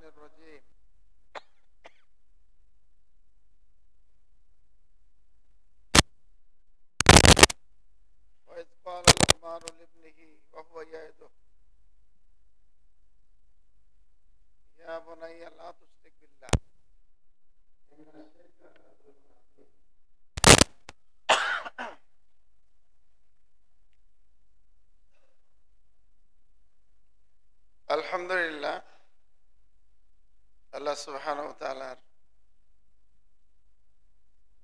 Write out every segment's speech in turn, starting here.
الرجيم وإذ قال لقمان لابنه وهو يعظه يا بني لا تشرك بالله إن الشرك لظلم عظيم. আলহামদুলিল্লাহ, আল্লাহ সুবহানাহু ওয়া তাআলার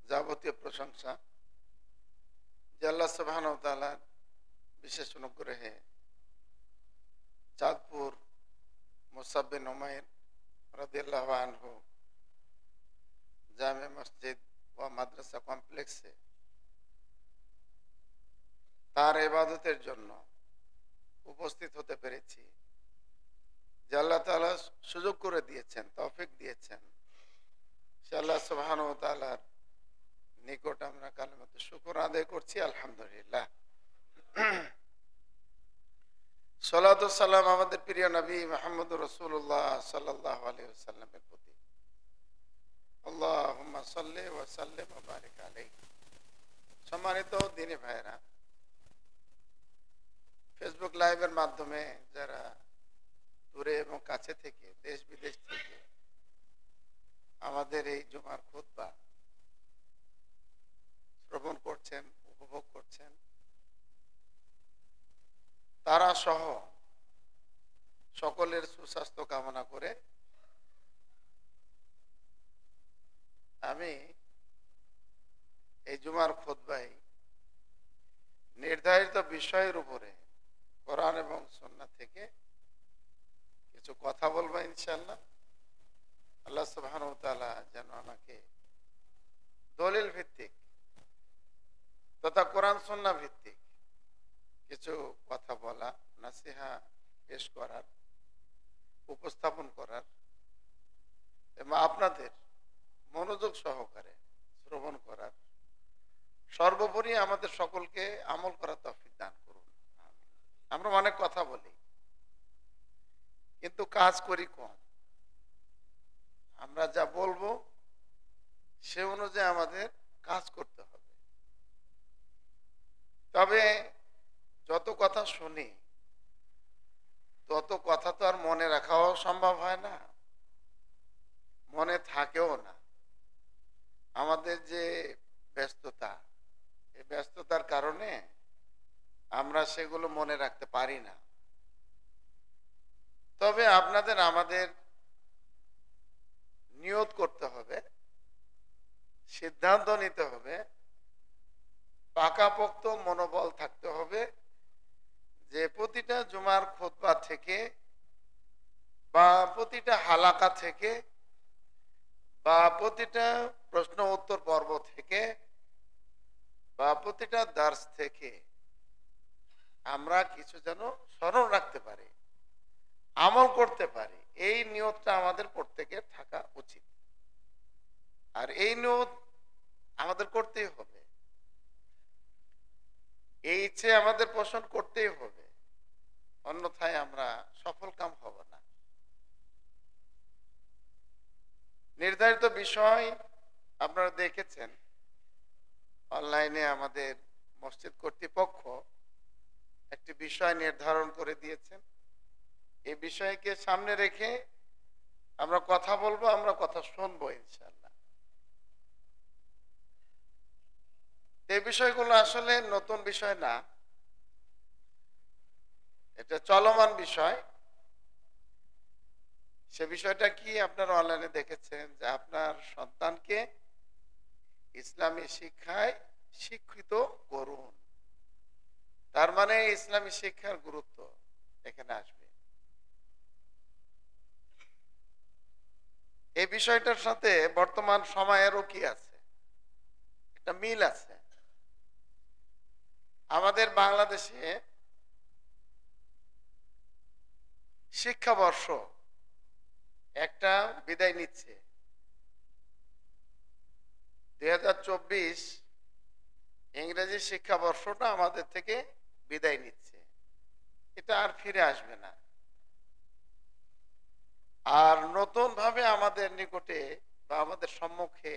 যাবতীয় প্রশংসা যে আল্লাহ সুবহানাহু ওয়া তাআলার বিশেষ অনুগ্রহে চাঁদপুর মুসাব বিন উমাইর রাদিয়াল্লাহু আনহু জামে মসজিদ ও মাদ্রাসা কমপ্লেক্সে তার ইবাদতের জন্য উপস্থিত হতে পেরেছি। যে আল্লাহ তাআলা সুযোগ করে দিয়েছেন, তৌফিক দিয়েছেন, সে আল্লাহ সুবহানাহু ওয়া তাআলার নিকট আমরা কালিমাতুশ শুকর আদায় করছি। আলহামদুলিল্লাহ। সালাতু সালাম আমাদের প্রিয় নবী মুহাম্মদুর রাসূলুল্লাহ সাল্লাল্লাহু আলাইহি ওয়াসাল্লামের প্রতি। আল্লাহুম্মা সাল্লি ওয়া সাল্লিম ওয়া বারিক আলাইহি। সম্মানিত দিনী ভাইরা, ফেসবুক লাইভের মাধ্যমে যারা দূরে এবং কাছে থেকে, দেশ বিদেশ থেকে আমাদের এই জুমার খুতবা শ্রবণ করছেন, উপভোগ করছেন, তারা সহ সকলের সুস্বাস্থ্য কামনা করে আমি এই জুমার খুতবায় নির্ধারিত বিষয়ের উপরে কোরআন এবং সুন্নাহ থেকে কিছু কথা বলবো ইনশাআল্লাহ। আল্লাহ সুবহানাহু ওয়া তাআলা যেন আমাকে দলিল ভিত্তিক তথা কোরআন সুন্নাহ ভিত্তিক কিছু কথা বলা, নাসিহা পেশ করার, উপস্থাপন করার এবং আপনাদের মনোযোগ সহকারে শ্রবণ করার, সর্বোপরি আমাদের সকলকে আমল করার তৌফিক দান করুন। আমরা অনেক কথা বলি কিন্তু কাজ করি কম। আমরা যা বলবো সে অনুযায়ী আমাদের কাজ করতে হবে। তবে যত কথা শুনি তত কথা তো আর মনে রাখাও সম্ভব হয় না, মনে থাকেও না। আমাদের যে ব্যস্ততা, এই ব্যস্ততার কারণে আমরা সেগুলো মনে রাখতে পারি না। তবে আপনাদের আমাদের নিয়ত করতে হবে, সিদ্ধান্ত নিতে হবে, পাকাপোক্ত মনোবল থাকতে হবে যে প্রতিটা জুমার খুতবা থেকে বা প্রতিটা হালাকা থেকে বা প্রতিটা প্রশ্ন উত্তর পর্ব থেকে বা প্রতিটা দার্স থেকে আমরা কিছু যেন স্মরণ রাখতে পারি, আমল করতে পারি। এই নিয়তটা আমাদের প্রত্যেকের থাকা উচিত। আর এই নিয়ত আমাদের করতেই হবে, এই ইচ্ছে আমাদের পোষণ করতেই হবে, অন্যথায় আমরা সফল কাম হব না। নির্ধারিত বিষয় আপনারা দেখেছেন, অনলাইনে আমাদের মসজিদ কর্তৃপক্ষ একটি বিষয় নির্ধারণ করে দিয়েছেন। এই বিষয়কে সামনে রেখে আমরা কথা বলবো, আমরা কথা শুনবো ইনশাআল্লাহ। এই বিষয়গুলো আসলে নতুন বিষয় না, এটা চলমান বিষয়। সে বিষয়টা কি আপনারা অনলাইনে দেখেছেন যে আপনার সন্তানকে ইসলামী শিক্ষায় শিক্ষিত করুন। তার মানে ইসলামী শিক্ষার গুরুত্ব এখানে আসবে। এই বিষয়টার সাথে বর্তমান সময়েরও কি আছে, একটা মিল আছে। আমাদের বাংলাদেশে শিক্ষাবর্ষ একটা বিদায় নিচ্ছে। 2024 ইংরেজি শিক্ষাবর্ষটা আমাদের থেকে বিদায় নিচ্ছে। এটা আর ফিরে আসবে না। আর নতুন ভাবে আমাদের নিকটে বা আমাদের সম্মুখে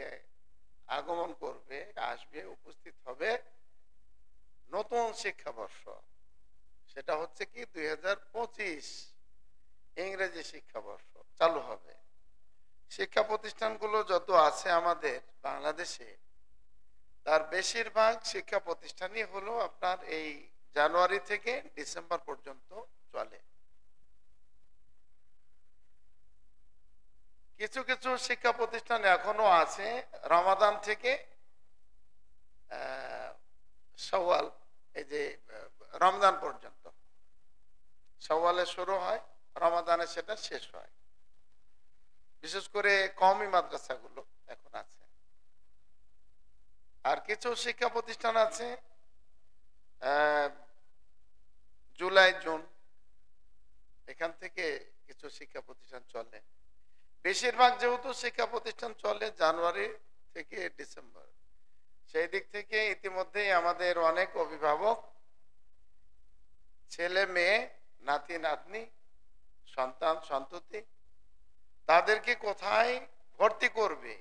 আগমন করবে, আসবে, উপস্থিত হবে নতুন শিক্ষাবর্ষ। সেটা হচ্ছে কি 2025 ইংরেজি শিক্ষাবর্ষ চালু হবে। শিক্ষা প্রতিষ্ঠানগুলো যত আছে আমাদের বাংলাদেশে, তার বেশিরভাগ শিক্ষা প্রতিষ্ঠানই হলো আপনার এই জানুয়ারি থেকে ডিসেম্বর পর্যন্ত চলে। কিছু কিছু শিক্ষা প্রতিষ্ঠান এখনো আছে রমাদান থেকে শাওয়াল, এই যে রমজান পর্যন্ত, শাওয়ালে শুরু হয়, রমাদানে সেটা শেষ হয়। বিশেষ করে কওমি মাদ্রাসাগুলো এখন আছে। আর কিছু শিক্ষা প্রতিষ্ঠান আছে জুলাই জুন, এখান থেকে কিছু শিক্ষা প্রতিষ্ঠান চলে। বেশিরভাগ যেহেতু শিক্ষা প্রতিষ্ঠান চলে জানুয়ারি থেকে ডিসেম্বর, সেই দিক থেকে ইতিমধ্যেই আমাদের অনেক অভিভাবক ছেলে মেয়ে, নাতি নাতনি, সন্তান সন্ততি, তাদেরকে কোথায় ভর্তি করবে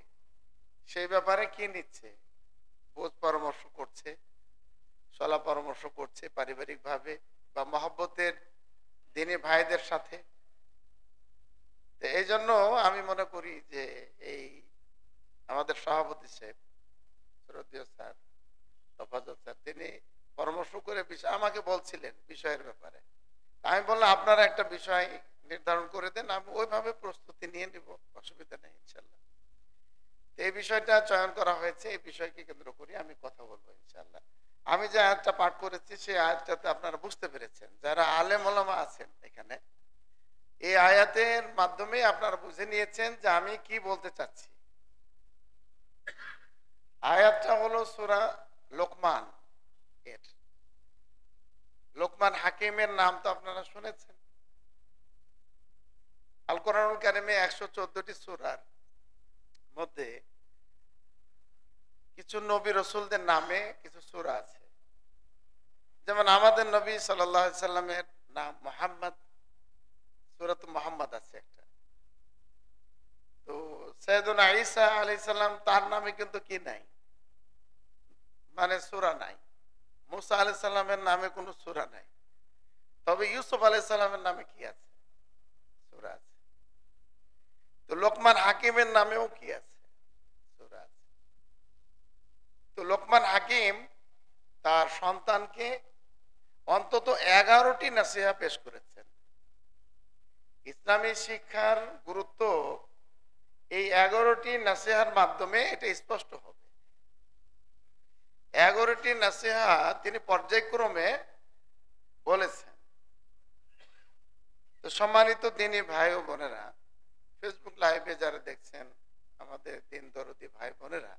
সেই ব্যাপারে কি নিচ্ছে, বোঝ পরামর্শ করছে, সলা পরামর্শ করছে পারিবারিক ভাবে বা মহব্বতের দিনী ভাইদের সাথে। এই জন্য আমি মনে করি যে এই আমাদের সভাপতি সাহেব শ্রদ্ধেয় স্যার তফাজ্জল স্যার, তিনি পরামর্শ করে আমাকে বলছিলেন বিষয়ের ব্যাপারে। আমি বললাম আপনারা একটা বিষয় নির্ধারণ করে দেন, আমি ওইভাবে প্রস্তুতি নিয়ে নিব, অসুবিধা নেই ইনশাল্লাহ। এই বিষয়টা চয়ন করা হয়েছে, এই বিষয়কে কেন্দ্র করে আমি কথা বলবো ইনশাল্লাহ। আমি যে আয়াতটা পাঠ করেছি সেই আয়াতটাতে আপনারা বুঝতে পেরেছেন, যারা আলেম ওলামা আছেন এখানে, এই আয়াতের মাধ্যমে আপনারা বুঝে নিয়েছেন যে আমি কি বলতে চাচ্ছি। আয়াতটা হলো সূরা লোকমান এর। লোকমান হাকিমের নাম তো আপনারা শুনেছেন। আল কোরআনুল কারিমে 114টি সূরার মধ্যে কিছু নবী রাসূলদের নামে কিছু সূরা আছে। যেমন আমাদের নবী সাল্লাল্লাহু আলাইহি সাল্লামের নাম মুহাম্মদ, সূরাত মুহাম্মদ আছে একটা। তো সাইয়েদুনা ঈসা আলাইহিস সালাম, তার নামে কিন্তু কি নাই, মানে সূরা নাই। মুসা আলাইহিস সালামের নামে কোনো সূরা নাই। তবে ইউসুফ আলাইহিস সালামের নামে কি আছে, সূরা আছে। তো লোকমান হাকিমের নামেও কি আছে, সূরা আছে। তো লোকমান হাকিম তার সন্তানকে অন্তত 11টি নসিহা পেশ করেছেন। ইসলামী শিক্ষার গুরুত্ব এই 11টি নসিহার মাধ্যমে এটা স্পষ্ট হবে। 11টি নসিহা তিনি পর্যায়ক্রমে বলেছেন। তো সম্মানিত দিনী ভাই ও বোনেরা, ফেসবুক লাইভে যারা দেখছেন আমাদের দিন দরদি ভাই বোনেরা,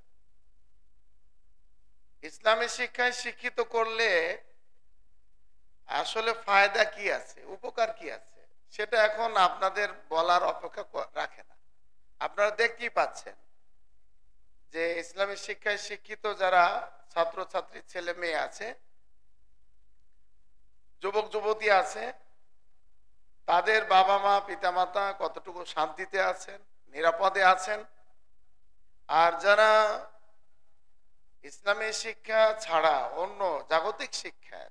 ইসলামী শিক্ষায় শিক্ষিত করলে আসলে ফায়দা কি আছে, উপকার কি আছে, সেটা এখন আপনাদের বলার অপেক্ষা রাখে না। আপনারা দেখতেই পাচ্ছেন যে ইসলামী শিক্ষায় শিক্ষিত যারা ছাত্রছাত্রী ছেলে মেয়ে আছে, যুবক যুবতী আছে, তাদের বাবা মা পিতামাতা কতটুকু শান্তিতে আছেন, নিরাপদে আছেন। আর যারা ইসলামী শিক্ষা ছাড়া অন্য জাগতিক শিক্ষার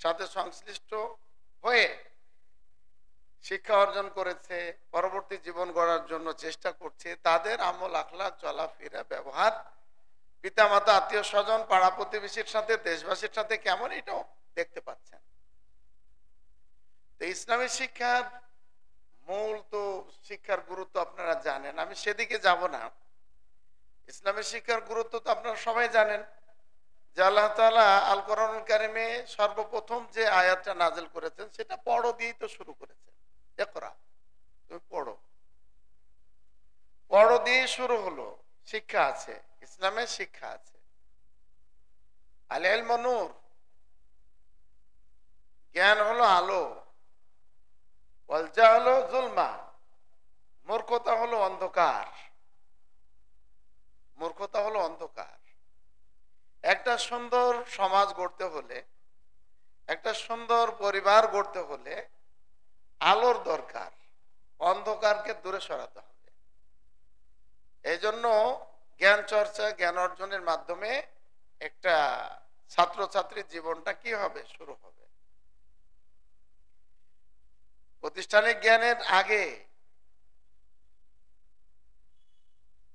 সাথে সংশ্লিষ্ট হয়ে শিক্ষা অর্জন করেছে, পরবর্তী জীবন গড়ার জন্য চেষ্টা করছে, তাদের আমল আখলাক চলাফেরা ব্যবহার পিতামাতা আত্মীয় স্বজন পাড়া প্রতিবেশীর সাথে দেশবাসীর সাথে কেমন, এটাও দেখতে পাচ্ছেন। তো ইসলামী শিক্ষার মূল তো শিক্ষার গুরুত্ব আপনারা জানেন, আমি সেদিকে যাব না। ইসলামী শিক্ষার গুরুত্ব তো আপনারা সবাই জানেন যে আল্লাহ তাআলা আল কোরআনুল কারিমে সর্বপ্রথম যে আয়াতটা নাজিল করেছেন সেটা পড়ো দিয়েই তো শুরু করেছেন। ইকরা, তুমি পড়ো, পড়ো দিয়ে শুরু হলো। শিক্ষা আছে, ইসলামের শিক্ষা আছে। আল ইলমু নূর, জ্ঞান হলো আলো। ওয়াল জাহলু যুলমা, মূর্খতা হলো অন্ধকার। মূর্খতা হলো অন্ধকার। একটা সুন্দর সমাজ গড়তে হলে, একটা সুন্দর পরিবার গড়তে হলে আলোর দরকার। অন্ধকারকে দূরে সরাতে হবে। এই জন্য জ্ঞান চর্চা, জ্ঞান অর্জনের মাধ্যমে একটা ছাত্রছাত্রীর জীবনটা কি হবে, শুরু হবে। প্রতিষ্ঠানিক জ্ঞানের আগে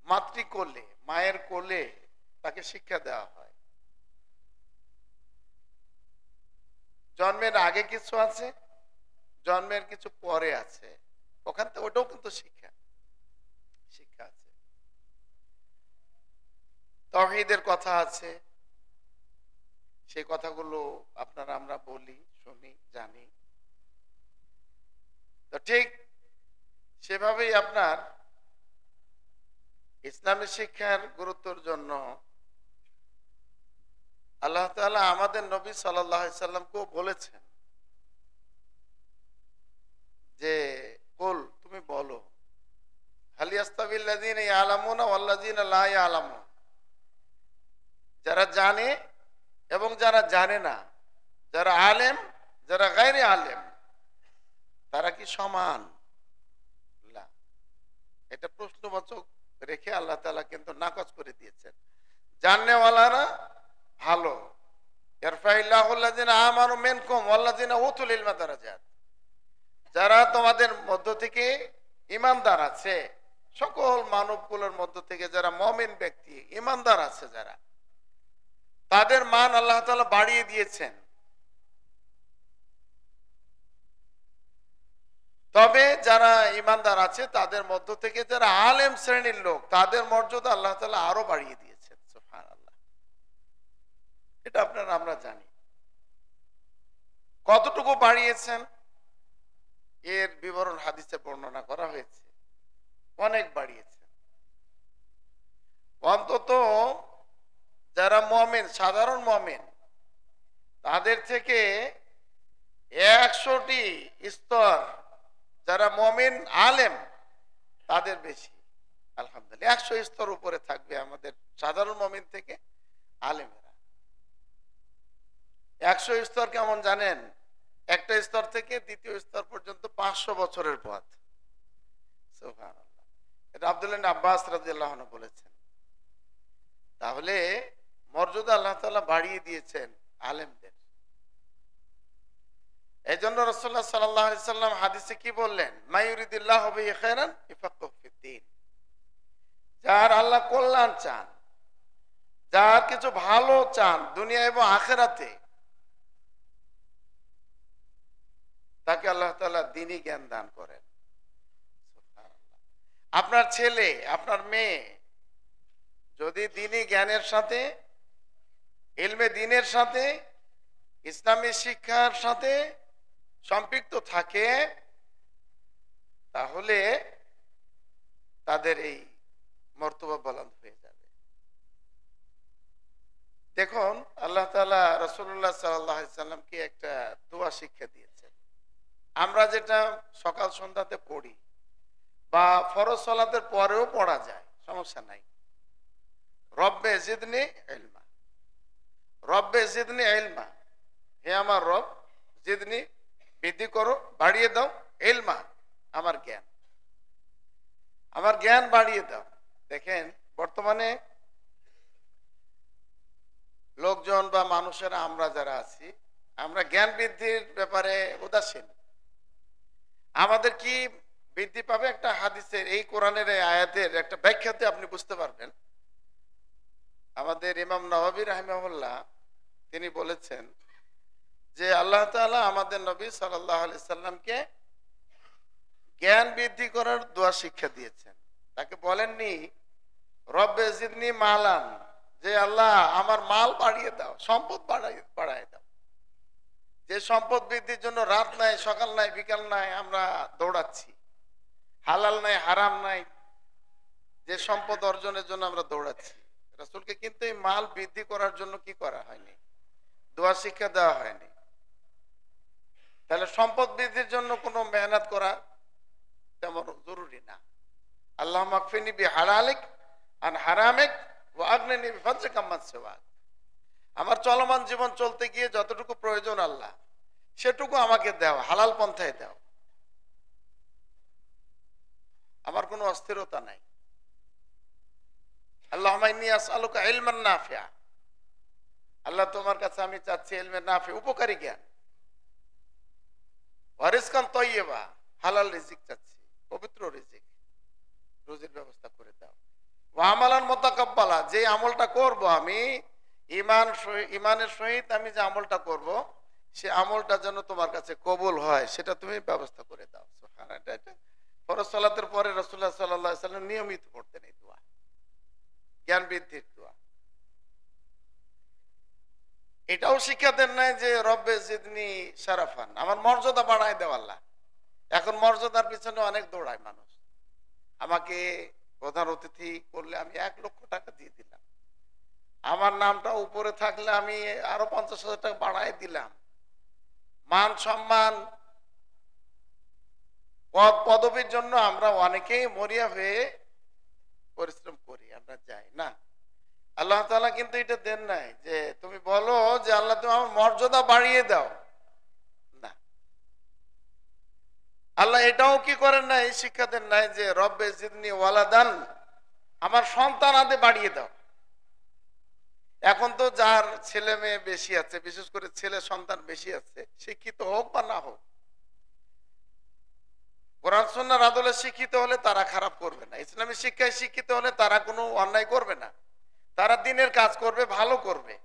মাতৃকোলে, মায়ের কোলে তাকে শিক্ষা দেওয়া হয়। জন্মের আগে কিছু আছে, জন্মের কিছু পরে আছে, ওখান থেকে ওটাও কিন্তু শিক্ষা শিক্ষা আছে। তাওহীদের কথা আছে, সেই কথাগুলো আপনারা আমরা বলি, শুনি, জানি। তো ঠিক সেভাবেই আপনার ইসলামী শিক্ষার গুরুত্বের জন্য আল্লাহ তাআলা আমাদের নবী সাল্লাল্লাহু আলাইহি সাল্লামকেও বলেছেন যে কুল, তুমি বলো, হাল ইয়াস্তাবিল্লাযীনা ইয়ালামুনা ওয়াল্লাযীনা লা ইয়ালামুন, যারা জানে এবং যারা জানে না, যারা আলেম, যারা গায়রে আলেম, তারা কি সমান? না, এটা প্রশ্নবাচক রেখে আল্লাহ তাআলা কিন্তু নাকচ করে দিয়েছেন। জাননেওয়ালারা ভালো, ইয়ারফাইল্লাহুল্লাযীনা আমানু মিনকুম ওয়াল্লাযীনা উতুল ইলমা দারাজাত, যারা তোমাদের মধ্য থেকে ঈমানদার আছে, সকল মানবকুলের মধ্য থেকে যারা মুমিন ব্যক্তি, ঈমানদার আছে যারা, তাদের মান আল্লাহ তাআলা বাড়িয়ে দিয়েছেন। তবে যারা ঈমানদার আছে তাদের মধ্য থেকে যারা আলেম শ্রেণীর লোক, তাদের মর্যাদা আল্লাহ তাআলা আরো বাড়িয়ে দিয়েছেন। সুবহানাল্লাহ। এটা আপনারা আমরা জানি। কতটুকু বাড়িয়েছেন এর বিবরণ হাদিসে বর্ণনা করা হয়েছে, অনেক বাড়িয়েছেন। অন্তত যারা মুমিন, সাধারণ মুমিন, তাদের থেকে 100টি স্তর যারা মুমিন আলেম তাদের বেশি। আলহামদুলিল্লাহ, 100 স্তর উপরে থাকবে আমাদের সাধারণ মুমিন থেকে আলেমেরা। 100 স্তর কেমন জানেন? একটা স্তর থেকে দ্বিতীয় স্তর পর্যন্ত 500 বছরের পথ। সুবহানাল্লাহ। এটা আব্দুল্লাহ ইবনে আব্বাস রাদিয়াল্লাহু আনহু বলেছেন। তাহলে মর্যাদা আল্লাহ তাআলা বাড়িয়ে দিয়েছেন আলেমদের। এই জন্য রাসূলুল্লাহ সাল্লাল্লাহু আলাইহি সাল্লাম হাদিসে কি বললেন? মায়ুরিদিল্লাহু বিহি খায়রান ইফাক্কিহু ফিদ্দীন, যার আল্লাহ কল্যাণ চান, যার কিছু ভালো চান দুনিয়া এবং আখিরাতে, তাকে আল্লাহ তাআলা দ্বীনি জ্ঞান দান করেন। সুবহানাল্লাহ। আপনার ছেলে, আপনার মেয়ে যদি দ্বীনি জ্ঞানের সাথে, ইলমে দ্বীনের সাথে, ইসলামী শিক্ষার সাথে সম্পৃক্ত থাকে, তাহলে তাদের এই মর্তবা বুলন্দ হয়ে যাবে। দেখুন, আল্লাহ তাআলা রাসূলুল্লাহ সাল্লাল্লাহু আলাইহি সাল্লামকে একটা দোয়া শিক্ষা দিয়েছেন। আমরা যেটা সকাল সন্ধ্যাতে পড়ি বা ফরজ সালাতের পরেও পড়া যায়, সমস্যা নাই। রব্বে জিদনি ইলমা, রব্বে জিদনি ইলমা, হে আমার রব, জিদনি বৃদ্ধি করো, বাড়িয়ে দাও, ইলমা আমার জ্ঞান, আমার জ্ঞান বাড়িয়ে দাও। দেখেন, বর্তমানে লোকজন বা মানুষেরা, আমরা যারা আছি, আমরা জ্ঞান বৃদ্ধির ব্যাপারে উদাসীন। আমাদের কি বৃদ্ধি পাবে? একটা হাদিসের, এই কোরআনের এই আয়াতের একটা ব্যাখ্যাতে আপনি বুঝতে পারবেন। আমাদের ইমাম নওয়াবী রাহিমাহুল্লাহ তিনি বলেছেন যে আল্লাহ তাআলা আমাদের নবী সাল্লাল্লাহু আলাইহি সাল্লামকে জ্ঞান বৃদ্ধি করার দোয়া শিক্ষা দিয়েছেন। তাকে বলেননি রব্বে জিদনি মালান, যে আল্লাহ আমার মাল বাড়িয়ে দাও, সম্পদ বাড়ায় দাও। যে সম্পদ বৃদ্ধির জন্য রাত নাই, সকাল নাই, বিকাল নাই আমরা দৌড়াচ্ছি, হালাল নাই, হারাম নাই, যে সম্পদ অর্জনের জন্য আমরা দৌড়াচ্ছি। রাসূলকে কিন্তু এই মাল বৃদ্ধি করার জন্য কি করা হয়নি? দোয়া শিক্ষা দেওয়া হয়নি। তাহলে সম্পদ বৃদ্ধির জন্য কোনো মেহনত করা তেমন জরুরি না। আল্লাহ মাকফিনি বি হালালিক আন হারামিক ওয়া আগনিনি বিফাদলিকা আম্মান সিওয়াক, আমার চলমান জীবন চলতে গিয়ে যতটুকু প্রয়োজন আল্লাহ সেটুকু আমাকে দাও, হালাল পন্থায় দাও। আমার কোনো অস্থিরতা নাই। আল্লাহুম্মা ইন্নী আসআলুকা ইলমান নাফিআ, আল্লাহ তোমার কাছে আমি চাচ্ছি ইলমে নাফি, উপকারী জ্ঞান। ওয়া রিজকান তাইয়্যিবা, হালাল রিজিক চাচ্ছি, পবিত্র রিজিক, রুজির ব্যবস্থা করে দাও। ওয়া আমালান মুতাকাব্বালা, যে আমলটা করব আমি ইমানের সহিত আমি যে আমলটা করব, সে আমলটা যেন তোমার কাছে কবুল হয়, সেটা তুমি ব্যবস্থা করে দাও। সুবহানাল্লাহ। এটা ফরজ সালাতের পরে রাসূলুল্লাহ সাল্লাল্লাহু আলাইহি ওয়াসাল্লাম নিয়মিত পড়তেন এই দোয়া, জ্ঞান বৃদ্ধির দোয়া। এটাও শিক্ষা দেন নাই যে রব্বে জিদনি শারাফান, আমার মর্যাদা বাড়ায় দেও আল্লাহ। এখন মর্যাদার পিছনে অনেক দৌড়ায় মানুষ। আমাকে প্রধান অতিথি করলে আমি 1,00,000 টাকা দিয়ে দিলাম, আমার নামটা উপরে থাকলে আমি আরো 50,000 টাকা বাড়ায় দিলাম। মান সম্মান পদ পদবীর জন্য আমরা অনেকেই মরিয়া হয়ে পরিশ্রম করি, আমরা যাই না। আল্লাহ তাআলা কিন্তু এটা দেন নাই যে তুমি বলো যে আল্লাহ তুমি আমার মর্যাদা বাড়িয়ে দাও, না। আল্লাহ এটাও কি করেন নাই, শিক্ষা দেন নাই যে রব্বে জিদনি ওয়ালাদান, আমার সন্তান আদে বাড়িয়ে দাও। এখন তো যার ছেলে মেয়ে বেশি আছে, বিশেষ করে ছেলে সন্তান বেশি আছে, শিক্ষিত হোক বা না হোক, কোরআন সুন্নাহর আদলে শিক্ষিত হলে তারা খারাপ করবে না, ইসলামী শিক্ষায় শিক্ষিত হলে তারা কোনো অন্যায় করবে না, তারা দ্বীনের কাজ করবে, ভালো করবে।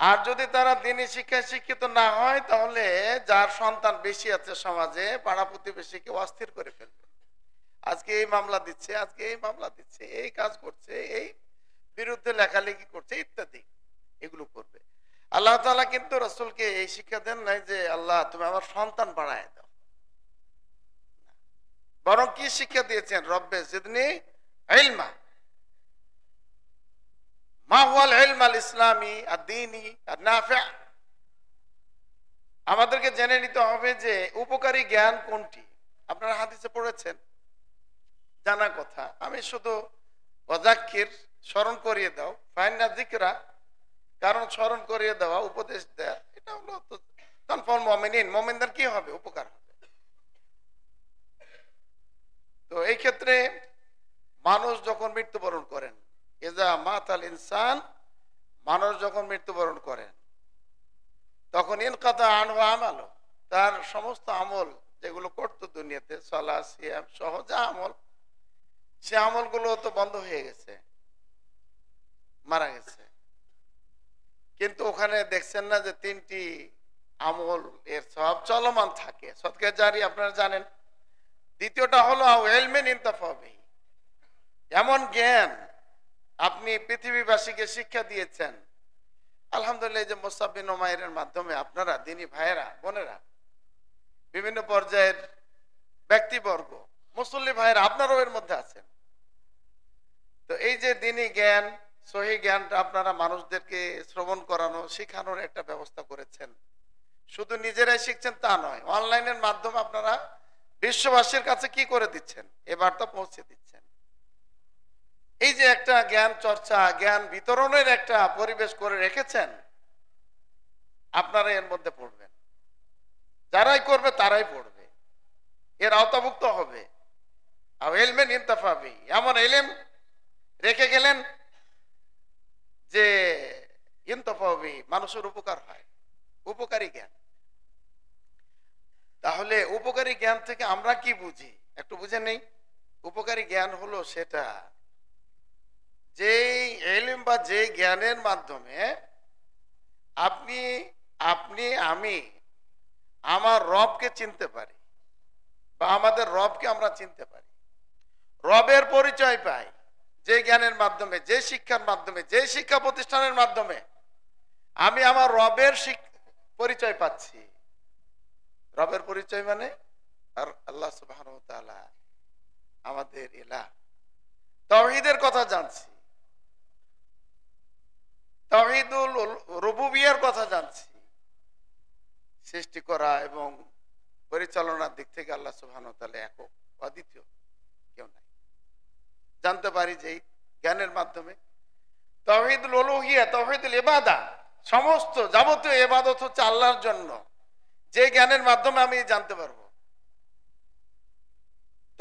আর যদি তারা দ্বীনি শিক্ষায় শিক্ষিত না হয়, তাহলে যার সন্তান বেশি আছে সমাজে, পাড়া প্রতিবেশীকে অস্থির করে ফেলবে। আজকে এই মামলা দিচ্ছে, আজকে এই মামলা দিচ্ছে, এই কাজ করছে, এই বিরুদ্ধে লেখালেখি করছে, ইত্যাদি এগুলো করবে। আল্লাহ তাআলা কিন্তু রাসূলকে এই শিক্ষা দেন নাই যে আল্লাহ তুমি আমার সন্তান বাড়ায় দাও, বরং কি শিক্ষা দিয়েছেন, রব্বে জিদনি ইলমা। মা হুয়াল ইলম আল ইসলামি আদ-দীনি আন-নাফি', আমাদেরকে জেনে নিতে হবে যে উপকারী জ্ঞান কোনটি। আপনারা হাদিসে পড়েছেন, জানা কথা, আমি শুধু ওয়াজাক্কির, স্মরণ করিয়ে দাও, ফাইন্না যিকরা, কারণ স্মরণ করিয়ে দেওয়া, উপদেশ দেয়া, এটা হলো তো তানফাউল মুমিনিন, মুমিনদের কি হবে, উপকার হবে। তো এই ক্ষেত্রে মানুষ যখন মৃত্যুবরণ করেন, ইজা মাতাল ইনসান, মানুষ যখন মৃত্যুবরণ করেন, তখন ইনকাতা আনহু আমালু, তার সমস্ত আমল যেগুলো করতো দুনিয়াতে, সালাহ সিয়াম সহ যা আমল, সে আমলগুলো তো বন্ধ হয়ে গেছে, মারা গেছে। কিন্তু ওখানে দেখছেন না যে 3টি আমল এর সব চলমান থাকে, সদকা জারি, আপনারা জানেন। দ্বিতীয়টা হলো ইলমিন ইনতাফা বিহি, এমন জ্ঞান আপনি পৃথিবীবাসীকে শিক্ষা দিয়েছেন। আলহামদুলিল্লাহ, এই যে মুসআব বিন উমাইরের মাধ্যমে আপনারা দ্বীনি ভাইয়েরা বোনেরা, বিভিন্ন পর্যায়ের ব্যক্তিবর্গ, মুসল্লি ভাইয়েরা, আপনারাও এর মধ্যে আছেন। তো এই যে দ্বীনি জ্ঞান, সহি জ্ঞানটা আপনারা মানুষদেরকে শ্রবণ করানো, শেখানোর একটা ব্যবস্থা করেছেন। শুধু নিজেরাই শিখছেন তা নয়, অনলাইনের মাধ্যমে আপনারা বিশ্ববাসীর কাছে কি করে দিচ্ছেন, এ বার্তা পৌঁছে দিচ্ছেন। এই যে একটা জ্ঞান চর্চা, জ্ঞান বিতরণের একটা পরিবেশ করে রেখেছেন, আপনারা এর মধ্যে পড়বেন, যারাই করবে তারাই পড়বে, এর আওতাভুক্ত হবে। আর ইলমিন ইনতাফা বিহি, এমন ইলম রেখে গেলেন যে ইনতাফা বিহি, মানুষের উপকার হয়, উপকারী জ্ঞান। তাহলে উপকারী জ্ঞান থেকে আমরা কি বুঝি, একটু বুঝে নেই। উপকারী জ্ঞান হলো সেটা যে ইলম বা যে জ্ঞানের মাধ্যমে আপনি আমি আমার রবকে চিনতে পারি, বা আমাদের রবকে আমরা চিনতে পারি, রবের পরিচয় পাই, যে জ্ঞানের মাধ্যমে, যে শিক্ষার মাধ্যমে, যে শিক্ষা প্রতিষ্ঠানের মাধ্যমে আমি আমার রবের পরিচয় পাচ্ছি। রবের পরিচয় মানে আর আল্লাহ সুবহানাহু ওয়া তাআলা আমাদের ইলাহ, তাওহীদের কথা জানছি, তাওহীদুল রুবুবিয়্যার কথা জানছি, সৃষ্টি করা এবং পরিচালনার দিক থেকে আল্লাহ সুবহানাহু ওয়া তাআলা একক, অদ্বিতীয়, কেউ নাই, জানতে পারি যে জ্ঞানের মাধ্যমে। তাওহীদুল উলুহিয়্যা, তাওহীদুল ইবাদা, সমস্ত যাবতীয় ইবাদত হচ্ছে আল্লাহর জন্য, যে জ্ঞানের মাধ্যমে আমি জানতে পারবো।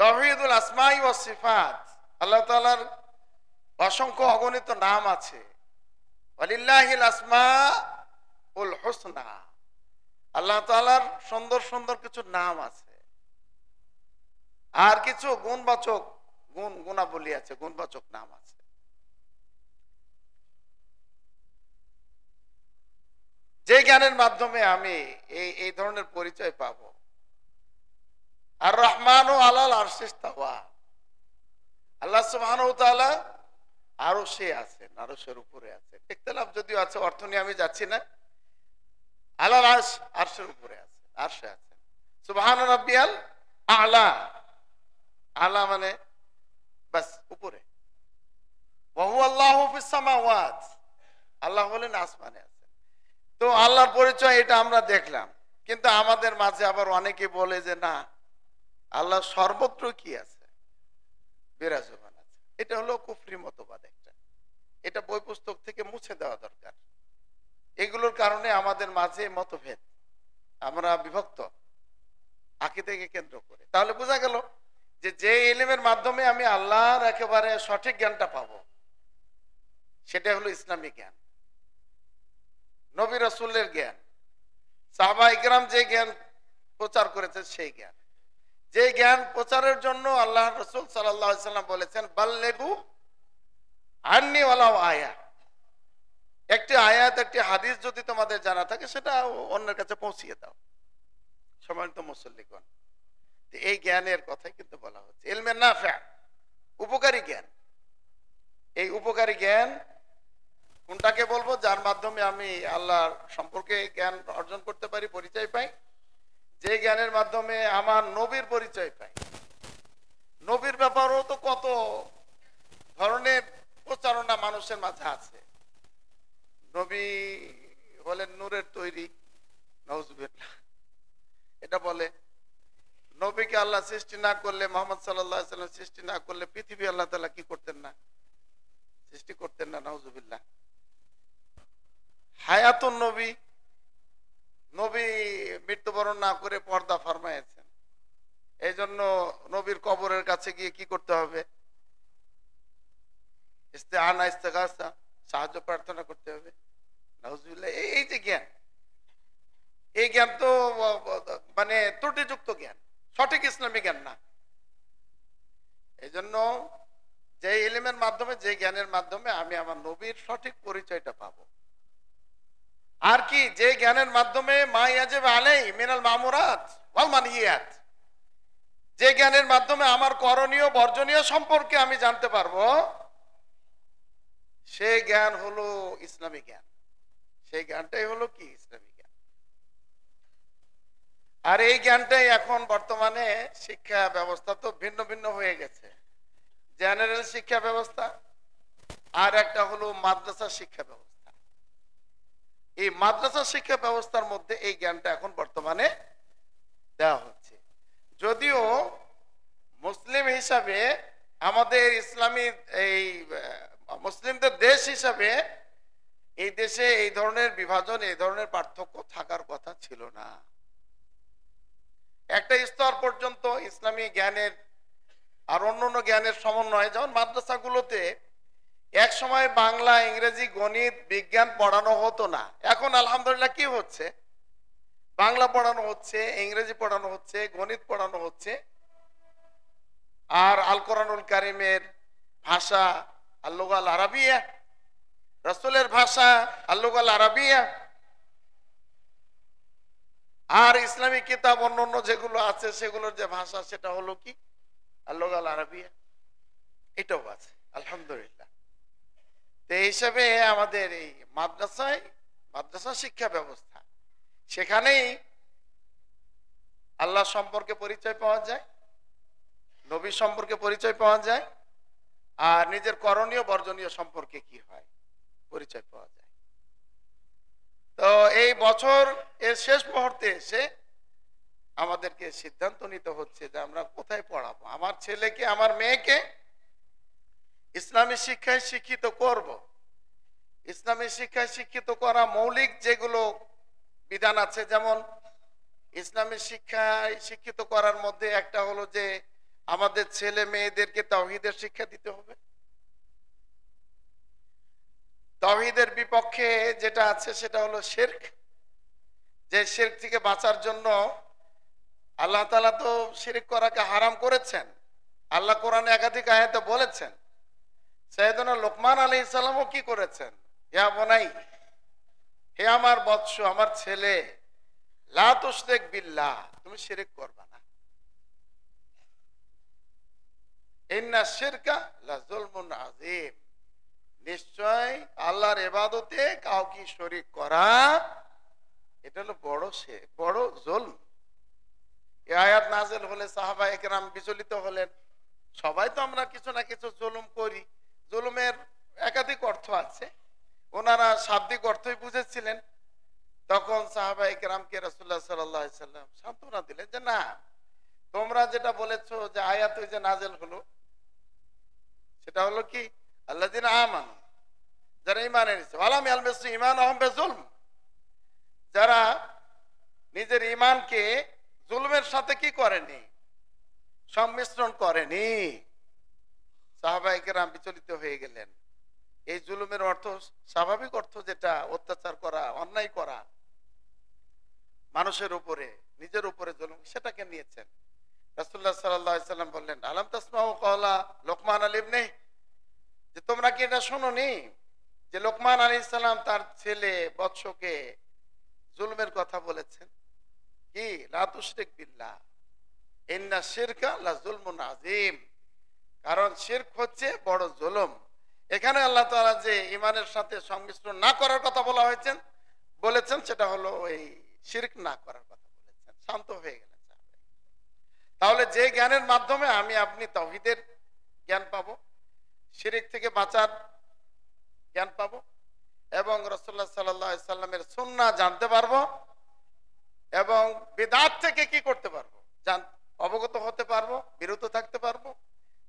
তাওহীদুল আসমাই ওয়াস সিফাত, আল্লাহ তাআলার অসংখ্য অগণিত নাম আছে। ওয়ালিল্লাহিল আসমাউল হুসনা, আল্লাহ তাআলার সুন্দর সুন্দর কিছু নাম আছে, আর কিছু গুণবাচক গুণাবলী আছে, গুণবাচক নাম আছে। যে জ্ঞানের মাধ্যমে আমি এই ধরনের পরিচয় পাব। আর রহমান ও আলাল আরশে ইস্তাওয়া, আল্লাহ সুবহানাহু ওয়া তাআলা আরশে আছেন, আরশের উপরে আছেন। ইখতিলাফ যদিও আছে, অর্থ নিয়ে আমি যাচ্ছি না। আলাল আরশ, আরশের উপরে আছেন, আরশে আছেন। সুবহান রাব্বিয়াল আলা, আলা মানে বাস উপরে। ওয়া হুয়া আল্লাহু ফিস সামাওয়াত, আল্লাহ হলেন আসমানে আছেন। তো আল্লাহর পরিচয় এটা আমরা দেখলাম, কিন্তু আমাদের মাঝে আবার অনেকে বলে যে না, আল্লাহ সর্বত্র কি আছে, বিরাজমান আছে। এটা হলো কুফরি মতবাদ একটা, এটা বই পুস্তক থেকে মুছে দেওয়া দরকার। এগুলোর কারণে আমাদের মাঝে মতভেদ, আমরা বিভক্ত আকীদাকে কেন্দ্র করে। তাহলে বোঝা গেল যে ইলমের মাধ্যমে আমি আল্লাহর একেবারে সঠিক জ্ঞানটা পাবো, সেটা হলো ইসলামিক জ্ঞান, নবী রাসূলের জ্ঞান, সাহাবা ইকরাম যে জ্ঞান প্রচার করেছে সেই জ্ঞান। যে জ্ঞান প্রচারের জন্য আল্লাহ রাসূল সাল্লাল্লাহু আলাইহি সাল্লাম বলেছেন বাল্লিগু আন্নী ওয়ালাউ আয়া, একটি আয়াত একটি হাদিস যদি তোমাদের জানা থাকে সেটা অন্যের কাছে পৌঁছিয়ে দাও। সম্মানিত মুসল্লিগণ, এই জ্ঞানের কথাই কিন্তু বলা হচ্ছে ইলমে নাফি', উপকারী জ্ঞান। এই উপকারী জ্ঞান কোনটাকে বলবো? যার মাধ্যমে আমি আল্লাহর সম্পর্কে জ্ঞান অর্জন করতে পারি, পরিচয় পাই। যে জ্ঞানের মাধ্যমে আমার নবীর পরিচয় পাই। নবীর ব্যাপারেও তো কত ধরনের প্রচারণা মানুষের মাঝে আছে। নবী হলেন নূরের তৈরি, নাউজুবিল্লাহ এটা বলে। নবীকে আল্লাহ সৃষ্টি না করলে, মুহাম্মদ সাল্লাল্লাহু আলাইহি ওয়াসাল্লাম সৃষ্টি না করলে পৃথিবী আল্লাহ তাআলা কি করতেন না? সৃষ্টি করতেন না, নাউজুবিল্লাহ। হায়াতুন নবী, নবী মৃত্যুবরণ না করে পর্দা ফরমায়েছেন। এই জন্য নবীর কবরের কাছে গিয়ে কি করতে হবে? ইস্তেআনা, ইস্তেগাসা, সাহায্য প্রার্থনা করতে হবে, নাউজুবিল্লাহ। এই যে জ্ঞান, এই জ্ঞান তো মানে ত্রুটিযুক্ত জ্ঞান, সঠিক ইসলামী জ্ঞান না। এই জন্য যে ইলমের মাধ্যমে, যে জ্ঞানের মাধ্যমে আমি আমার নবীর সঠিক পরিচয়টা পাবো। আর কি? যে জ্ঞানের মাধ্যমে মা ইয়াজিব আলাইহি মিনাল মামুরাত ওয়াল মানহিয়াত, যে জ্ঞানের মাধ্যমে আমার করণীয় বর্জনীয় সম্পর্কে আমি জানতে পারবো, সেই জ্ঞান হলো ইসলামী জ্ঞান। সেই জ্ঞানটাই হলো কি? ইসলামী জ্ঞান। আর এই জ্ঞানটাই এখন বর্তমানে শিক্ষা ব্যবস্থা তো ভিন্ন ভিন্ন হয়ে গেছে। জেনারেল শিক্ষা ব্যবস্থা আর একটা হলো মাদ্রাসা শিক্ষা ব্যবস্থা। এই মাদ্রাসা শিক্ষা ব্যবস্থার মধ্যে এই জ্ঞানটা এখন বর্তমানে দেওয়া হচ্ছে। যদিও মুসলিম হিসাবে, আমাদের ইসলামী এই মুসলিমদের দেশ হিসাবে, এই দেশে এই ধরনের বিভাজন, এই ধরনের পার্থক্য থাকার কথা ছিল না। একটা স্তর পর্যন্ত ইসলামী জ্ঞানের আর অন্যান্য জ্ঞানের সমন্বয়, যেমন মাদ্রাসাগুলোতে এক সময় বাংলা, ইংরেজি, গণিত, বিজ্ঞান পড়ানো হতো না। এখন আলহামদুলিল্লাহ কি হচ্ছে? বাংলা পড়ানো হচ্ছে, ইংরেজি পড়ানো হচ্ছে, গণিত পড়ানো হচ্ছে। আর আল কোরআনুল কারীমের ভাষা আল লুগাল আরাবিয়া, রাসূলের ভাষা আল লুগাল আরাবিয়া, আর ইসলামী কিতাব অন্যান্য যেগুলো আছে সেগুলোর যে ভাষা সেটা হলো কি? আল লুগাল আরাবিয়া। এটাও আছে আলহামদুলিল্লাহ। তো এই হিসাবে আমাদের এই মাদ্রাসা শিক্ষা ব্যবস্থা, সেখানেই আল্লাহ সম্পর্কে পরিচয় পাওয়া যায়, নবী সম্পর্কে পরিচয় পাওয়া যায়, আর নিজের করণীয় বর্জনীয় সম্পর্কে কি হয় পরিচয় পাওয়া যায়। তো এই বছর এর শেষ মুহূর্তে এসে আমাদেরকে সিদ্ধান্ত নিতে হচ্ছে যে আমরা কোথায় পড়াবো। আমার ছেলেকে, আমার মেয়েকে ইসলামী শিক্ষায় শিক্ষিত করব। ইসলামী শিক্ষায় শিক্ষিত করা মৌলিক যেগুলো বিধান আছে, যেমন ইসলামী শিক্ষায় শিক্ষিত করার মধ্যে একটা হলো যে আমাদের ছেলে মেয়েদেরকে তাওহীদের শিক্ষা দিতে হবে। তাওহীদের বিপক্ষে যেটা আছে সেটা হলো শিরক। যে শিরক থেকে বাঁচার জন্য আল্লাহ তাআলা তো শিরক করাকে হারাম করেছেন। আল্লাহ কোরআনে একাধিক আয়াতে বলেছেন। সাইয়েদনা লোকমান আলাইহিস সালামও কি করেছেন? ইয়া বুনাই, হে আমার বৎস, আমার ছেলে, লা তুশরিক বিল্লাহ, তুমি শিরক করবা না। ইন্না শিরকা লাযুলমুন আযীম, নিশ্চয় আল্লাহর ইবাদতে কাউকে শরীক করা এটা হলো বড় জুলম। এই আয়াত নাযিল হলে সাহাবায়ে কেরাম বিচলিত হলেন। সবাই তো আমরা কিছু না কিছু জুলুম করি। জুলুমের একাধিক অর্থ আছে, ওনারা শাব্দিক অর্থই বুঝেছিলেন। তখন সাহাবায়ে কেরামকে রাসূলুল্লাহ সাল্লাল্লাহু আলাইহি সাল্লাম সান্ত্বনা দিলেন যে না, তোমরা যেটা বলেছো যে আয়াত ওই যে নাযিল হলো, সেটা হলো কি আল্লাযিনা আমানু, যারা ঈমান এনেছে, ওয়ালাম ইয়ালবিসু ঈমানাহুম বিযুলম, যারা নিজের ঈমানকে জুলমের সাথে কি করেনি, সংমিশ্রণ করেনি। সাহাবায়ে কেরাম বিচলিত হয়ে গেলেন। এই জুলুমের অর্থ, স্বাভাবিক অর্থ যেটা অত্যাচার করা, অন্যায় করা, মানুষের উপরে, নিজের উপরে জুলুম, সেটাকে নিয়েছেন। রাসূলুল্লাহ সাল্লাল্লাহু আলাইহি সাল্লাম বললেন, আলাম তাসমাউ ক্বালা লোকমান ইবনে, যে তোমরা কি এটা শোনোনি যে লোকমান আলাইহিস সালাম তার ছেলে বৎসকে জুলমের কথা বলেছেন কি, লা তুশরিক বিল্লাহ ইন্না শিরকা লাযুলমুন আযীম, কারণ শিরক হচ্ছে বড় জুলুম। এখানে আল্লাহ তাআলা যে ঈমানের সাথে সংমিশ্রণ না করার কথা বলেছেন সেটা হলো এই শিরক না করার কথা বলেছেন। শান্ত হয়ে গেলেন। তাহলে যে জ্ঞানের মাধ্যমে আমি আপনি তাওহীদের জ্ঞান পাবো, শিরক থেকে বাঁচার জ্ঞান পাবো, এবং রাসূলুল্লাহ সাল্লাল্লাহু আলাইহি সাল্লামের সুন্নাহ জানতে পারবো, এবং বিদআত থেকে কি করতে পারবো, অবগত হতে পারবো, বিরত থাকতে পারবো,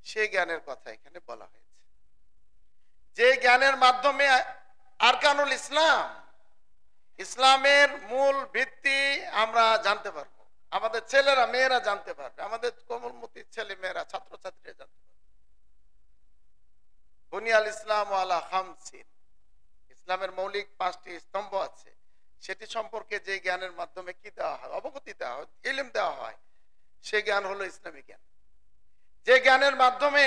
সেই জ্ঞানের কথা এখানে বলা হয়েছে। যে জ্ঞানের মাধ্যমে আরকানুল ইসলাম, ইসলামের মূল ভিত্তি আমরা জানতে পারবো, আমাদের ছেলেরা মেয়েরা জানতে পারবে, আমাদের কোমলমতি ছেলে মেয়েরা ছাত্রছাত্রীরা জানতে পারবে। বুনিয়াল ইসলাম আলা খামসিন, ইসলামের মৌলিক 5টি স্তম্ভ আছে, সেটি সম্পর্কে যে জ্ঞানের মাধ্যমে কি দেওয়া হয়, অবগতি দেওয়া হয়, ইলম দেওয়া হয়, সে জ্ঞান হলো ইসলামী জ্ঞান। যে জ্ঞানের মাধ্যমে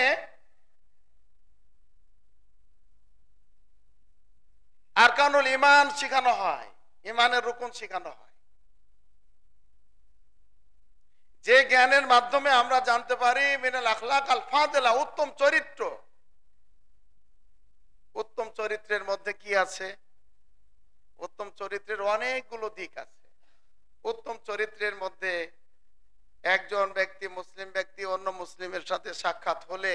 আরকানুল ঈমান শেখানো হয়, ঈমানের রুকন শেখানো হয়, যে জ্ঞানের মাধ্যমে আমরা জানতে পারি মিনাল আখলাক আল ফাদিলা, উত্তম চরিত্র। উত্তম চরিত্রের মধ্যে কি আছে? উত্তম চরিত্রের অনেকগুলো দিক আছে। উত্তম চরিত্রের মধ্যে একজন ব্যক্তি, মুসলিম ব্যক্তি অন্য মুসলিমের সাথে সাক্ষাৎ হলে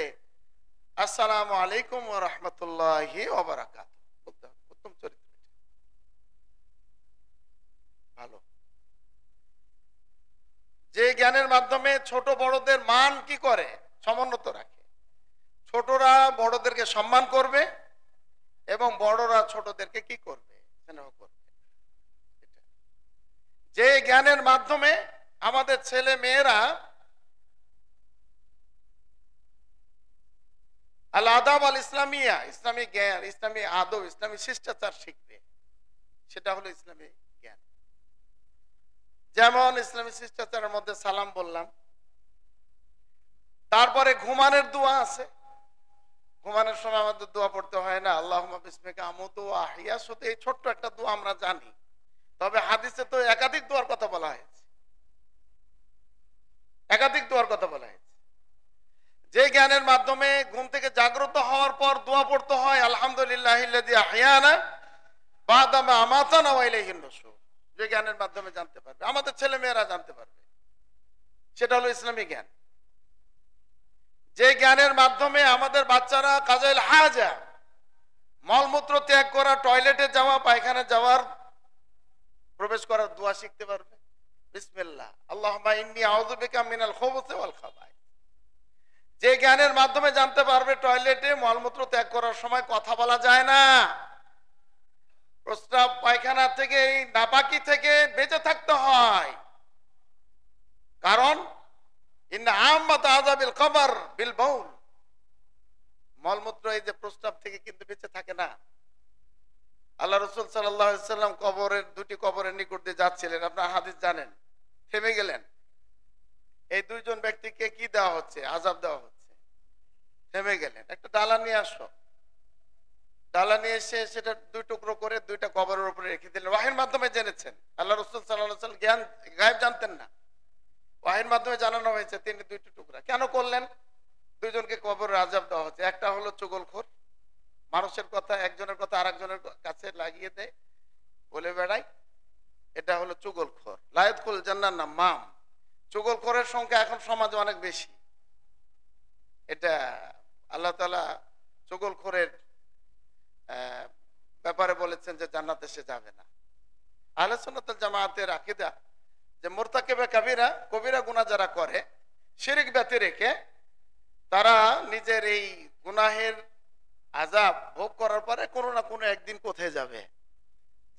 আসসালামু আলাইকুম ওয়া রাহমাতুল্লাহি ওয়া বারাকাতুহু, উত্তম চরিত্র, ভালো। যে জ্ঞানের মাধ্যমে ছোট বড়দের মান কি করে, সমুন্নত রাখে, ছোটরা বড়দেরকে সম্মান করবে এবং বড়রা ছোটদেরকে কি করবে, স্নেহ করবে। যে জ্ঞানের মাধ্যমে আমাদের ছেলে মেয়েরা আল আদাব আল ইসলামিয়া, ইসলামী জ্ঞান, ইসলামী আদব, ইসলামী শিষ্টাচার শিখবে, সেটা হলো ইসলামী জ্ঞান। যেমন ইসলামী শিষ্টাচারের মধ্যে সালাম বললাম, তারপরে ঘুমানোর দোয়া আছে। ঘুমানোর সময় আমাদের দোয়া পড়তে হয় না, আল্লাহুম্মা বিসমিকা আমুতু ওয়া আহইয়া, শুধু এই ছোট্ট একটা দোয়া আমরা জানি, তবে হাদিসে তো একাধিক দোয়ার কথা বলা হয়েছে, একাধিক দোয়ার কথা বলা হয়েছে। যে জ্ঞানের মাধ্যমে ঘুম থেকে জাগ্রত হওয়ার পর দোয়া পড়তে হয়, আলহামদুলিল্লাহিল্লাযী আহইয়ানা বা'দা মা আমাতানা ওয়া ইলাইহিন নুশুর, যে জ্ঞানের মাধ্যমে জানতে পারবে, আমাদের ছেলে মেয়েরা জানতে পারবে, সেটা হলো ইসলামী জ্ঞান। যে জ্ঞানের মাধ্যমে আমাদের বাচ্চারা কাজাইল হাজা, মলমূত্র ত্যাগ করা, টয়লেটে যাওয়া, পায়খানা যাওয়ার, প্রবেশ করার দোয়া শিখতে পারবে, বিসমিল্লাহ আল্লাহুম্মা ইন্নী আউযু বিকা মিনাল খুবুসি ওয়াল খাবাইস। যে জ্ঞানের মাধ্যমে জানতে পারবে টয়লেটে মলমূত্র ত্যাগ করার সময় কথা বলা যায় না, প্রস্রাব পায়খানা থেকে, এই নাপাকি থেকে বেঁচে থাকতে হয়, কারণ ইন্না আম্মাতা আযাবিল কবর বিল বাউল, মলমূত্র এই যে প্রস্রাব থেকে কিন্তু বেঁচে থাকে না। আল্লাহ রাসূল সাল্লাল্লাহু আলাইহি সাল্লাম কবরের দুটি কবরের নিকট দিয়ে যাচ্ছিলেন, আপনারা হাদিস জানেন, থেমে গেলেন। এই দুইজন ব্যক্তিকে কি দেওয়া হচ্ছে? আযাব দেওয়া হচ্ছে। থেমে গেলেন, একটা ডালা নিয়ে আসো। ডালা নিয়ে এসে সেটা দুই টুকরো করে দুইটা কবরের উপরে রেখে দিলেন। ওয়াহির মাধ্যমে জেনেছেন, আল্লাহ রাসূল সাল্লাল্লাহু আলাইহি সাল্লাম জ্ঞান গায়েব জানতেন না, ওয়াহির মাধ্যমে জানানো হয়েছে তিনি দুইটি টুকরা কেন করলেন? দুইজনকে কবরের আযাব দেওয়া হচ্ছে। একটা হলো চুগলখোর, মানুষের কথা একজনের কথা আরেকজনের কাছে লাগিয়ে দেয়, বলে বেড়ায়, এটা হলো চুগলখোর। লা ইয়াদখুল জান্নাহ নাম্মাম, চুগলখোরের সংখ্যা এখন সমাজে অনেক বেশি। এটা আল্লাহ তাআলা চুগলখোরের ব্যাপারে বলেছেন যে জান্নাতে সে যাবে না। আহলে সুন্নাত ওয়াল জামাতের আকীদা যে মুরতাকিবে কাবীরা, কবিরা গুনাহ যারা করে শিরক ব্যতি রেখে, তারা নিজের এই গুনাহের আযাব ভোগ করার পরে কোনো না কোনো একদিন কোথায় যাবে?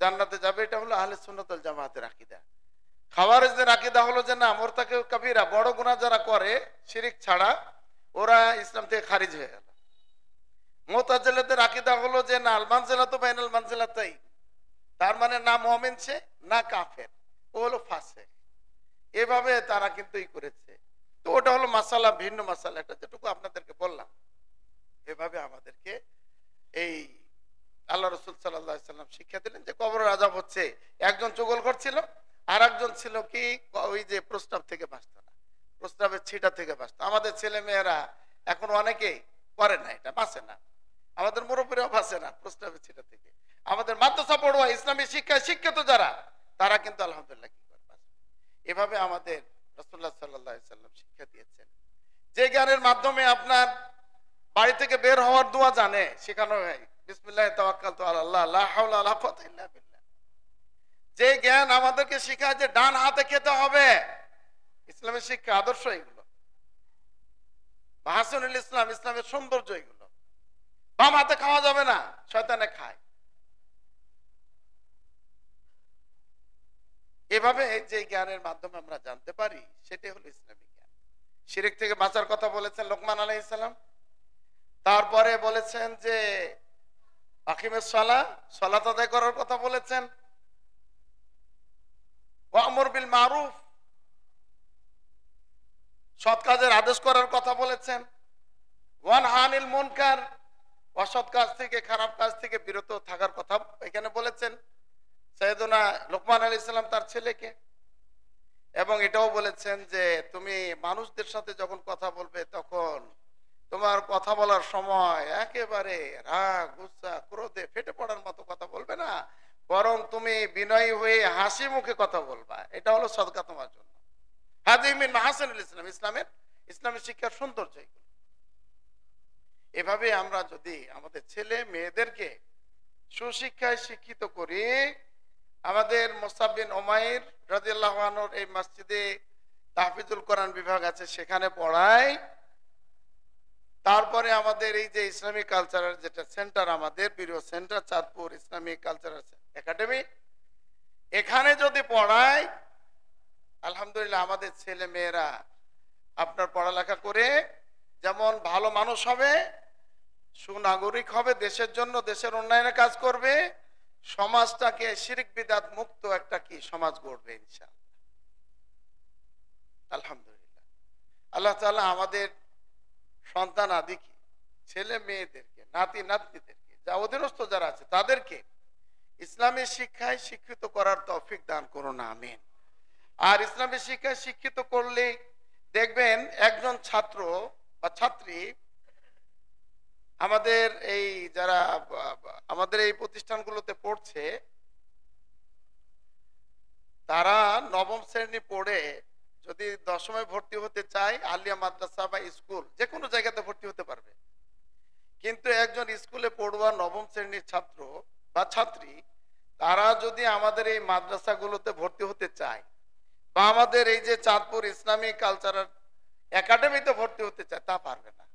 জান্নাতে যাবে। এটা হলো আহলে সুন্নাত ওয়াল জামাতের আকীদা। খাওয়ারিজদের আকীদা হলো যে না, মুরতাকিব কাবীরা বড় গুনাহ যারা করে শিরক ছাড়া, ওরা ইসলাম থেকে খারিজ হয়ে গেল। মুতাজিলাদের আকীদা হলো যে না, আল মানজিলাতু বাইনাল মানজিলাতাইন, তার মানে না মুমিন সে না কাফের, ও হলো ফাসিক। এভাবে তারা কিন্তু করেছে। তো ওটা হলো মাসালা, ভিন্ন মাসালা। এটা যেটুকু আপনাদেরকে বললাম, এভাবে আমাদেরকে এই আল্লাহ রাসূল সাল্লাল্লাহু আলাইহি সাল্লাম শিক্ষা দিলেন যে কবরের আযাব হচ্ছে। একজন চুগলখোর ছিল, আর একজন ছিল কি ওই যে প্রস্রাব থেকে বাঁচত না, প্রস্রাবের ছিটা থেকে বাঁচত। আমাদের ছেলে মেয়েরা এখন অনেকেই করে না, এটা বাঁচে না। আমাদের মুরব্বীরাও বাঁচে না প্রস্রাবের ছিটা থেকে। আমাদের মাদ্রাসা পড়ুয়া ইসলামী শিক্ষায় শিক্ষিত যারা, তারা কিন্তু আলহামদুলিল্লাহ কি করে বাঁচে। এভাবে আমাদের রাসূলুল্লাহ সাল্লাল্লাহু আলাইহি সাল্লাম শিক্ষা দিয়েছেন। যে জ্ঞানের মাধ্যমে আপনার বাড়ি থেকে বের হওয়ার দোয়া জানে, শেখানো হয় বিসমিল্লাহি তাওয়াক্কালতু আলাল্লাহ লা হাওলা ওয়ালা কুওয়াতা ইল্লা বিল্লাহ। যে জ্ঞান আমাদেরকে শেখায় যে ডান হাতে খেতে হবে, ইসলামের শিক্ষা আদর্শ এগুলো, মাহাসিনুল ইসলাম, ইসলামের সৌন্দর্য এগুলো। বাম হাতে খাওয়া যাবে না, শয়তানে খায়। এভাবে যে জ্ঞানের মাধ্যমে আমরা জানতে পারি, সেটাই হলো ইসলামিক জ্ঞান। শিরক থেকে বাঁচার কথা বলেছেন লোকমান আলাইহিস সালাম। তারপরে বলেছেন যে আকিমিস সালাহ, সালাত আদায় করার কথা বলেছেন। ওয়ামুর বিল মারুফ, সৎ কাজের আদেশ করার কথা বলেছেন। ওয়ানহা আনিল মুনকার, অসৎ কাজ থেকে, খারাপ কাজ থেকে বিরত থাকার কথা এখানে বলেছেন সাইয়েদুনা লোকমান আলাইহিস সালাম তার ছেলেকে। এবং এটাও বলেছেন যে তুমি মানুষদের সাথে যখন কথা বলবে, তখন তোমার কথা বলার সময় একেবারে রাগ, গুসা, ক্রোধে ফেটে পড়ার মতো কথা বলবে না, বরং তুমি বিনয়ী হয়ে হাসি মুখে কথা বলবা। এটা হলো সদকা তোমার জন্য। হাদিহি মিন মাহাসিনিল ইসলাম, ইসলামের শিক্ষার সৌন্দর্য এগুলো। এভাবে আমরা যদি আমাদের ছেলে মেয়েদেরকে সুশিক্ষায় শিক্ষিত করি, আমাদের মুসআব বিন উমাইর রাদিয়াল্লাহু আনহুর এই মসজিদে তাহফিজুল কোরআন বিভাগ আছে, সেখানে পড়াই। তারপরে আমাদের এই যে ইসলামিক কালচারাল যেটা সেন্টার, আমাদের প্রিয় centre Chandpur Islamic cultural academy, এখানে যদি পড়াই, আলহামদুলিল্লাহ আমাদের ছেলে মেয়েরা আপনার পড়ালেখা করে যেমন ভালো মানুষ হবে, সুনাগরিক হবে, দেশের জন্য, দেশের উন্নয়নে কাজ করবে, সমাজটাকে শিরক বিদআত মুক্ত একটা কি সমাজ গড়বে ইনশাআল্লাহ। আলহামদুলিল্লাহ আল্লাহ তাআলা আমাদের সন্তান আদিকে, ছেলে মেয়েদেরকে, নাতি নাতনিদেরকে, যা অধীনস্থ যারা আছে, তাদেরকে ইসলামী শিক্ষায় শিক্ষিত করার তৌফিক দান করুন, আমিন। আর ইসলামী শিক্ষায় শিক্ষিত করলে দেখবেন একজন ছাত্র বা ছাত্রী, আমাদের এই যারা আমাদের এই প্রতিষ্ঠানগুলোতে পড়ছে, তারা নবম শ্রেণী পড়ে যদি দশমে ভর্তি হতে চায়, আলিয়া মাদ্রাসা বা স্কুল যে কোনো জায়গাতে ভর্তি হতে পারবে। কিন্তু একজন স্কুলে পড়ুয়া নবম শ্রেণীর ছাত্র বা ছাত্রী, তারা যদি আমাদের এই মাদ্রাসাগুলোতে ভর্তি হতে চায় বা আমাদের এই যে চাঁদপুর ইসলামিক কালচারাল একাডেমিতে ভর্তি হতে চায়, তা পারবে না।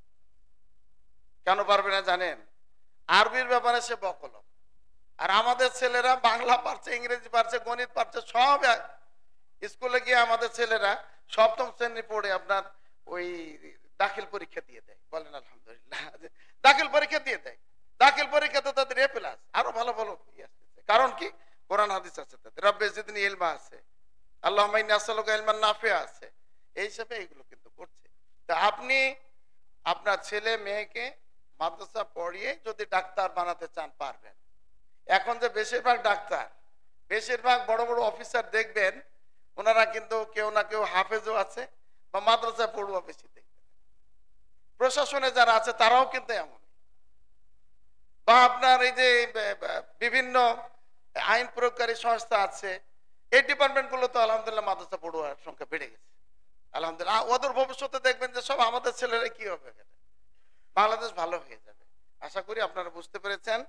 কেন পারবে না জানেন? আরবির ব্যাপারে সে বকলম। আর আমাদের ছেলেরা বাংলা পারছে, ইংরেজি পারছে, গণিত পারছে, সব স্কুলে গিয়ে আমাদের ছেলেরা সপ্তম শ্রেণী পড়ে আপনার ওই দাখিল পরীক্ষা দিয়ে দেয়, বলেন আলহামদুলিল্লাহ। দাখিল পরীক্ষা দিয়ে দেয়, দাখিল পরীক্ষাতে তাদের এ প্লাস, আরো ভালো ভালো আসতেছে। কারণ কি? কোরআন হাদিস আছে, তাদের রব্বে জিদনি ইলমা আছে, আল্লাহুম্মা ইন্নী আসআলুকা ইলমান নাফিআ আছে, এই হিসাবে এগুলো কিন্তু করছে। তা আপনি আপনার ছেলে মেয়েকে মাদ্রাসা পড়িয়ে যদি ডাক্তার বানাতে চান পারবেন। এখন যে বেশিরভাগ ডাক্তার, বেশিরভাগ বড় বড় অফিসার দেখবেন ওনারা কিন্তু কেউ না কেউ হাফেজও আছে বা মাদ্রাসায় পড়ুয়া বেশি দেখবেন। প্রশাসনে যারা আছে তারাও কিন্তু এমন। বা আপনার এই যে বিভিন্ন আইন প্রয়োগকারী সংস্থা আছে, এই ডিপার্টমেন্ট গুলো তো আলহামদুলিল্লাহ মাদ্রাসা পড়ুয়ার সংখ্যা বেড়ে গেছে আলহামদুলিল্লাহ। ওদের ভবিষ্যতে দেখবেন যে সব আমাদের ছেলেরা কি হবে, বাংলাদেশ ভালো হয়ে যাবে। আশা করি আপনারা বুঝতে পেরেছেন।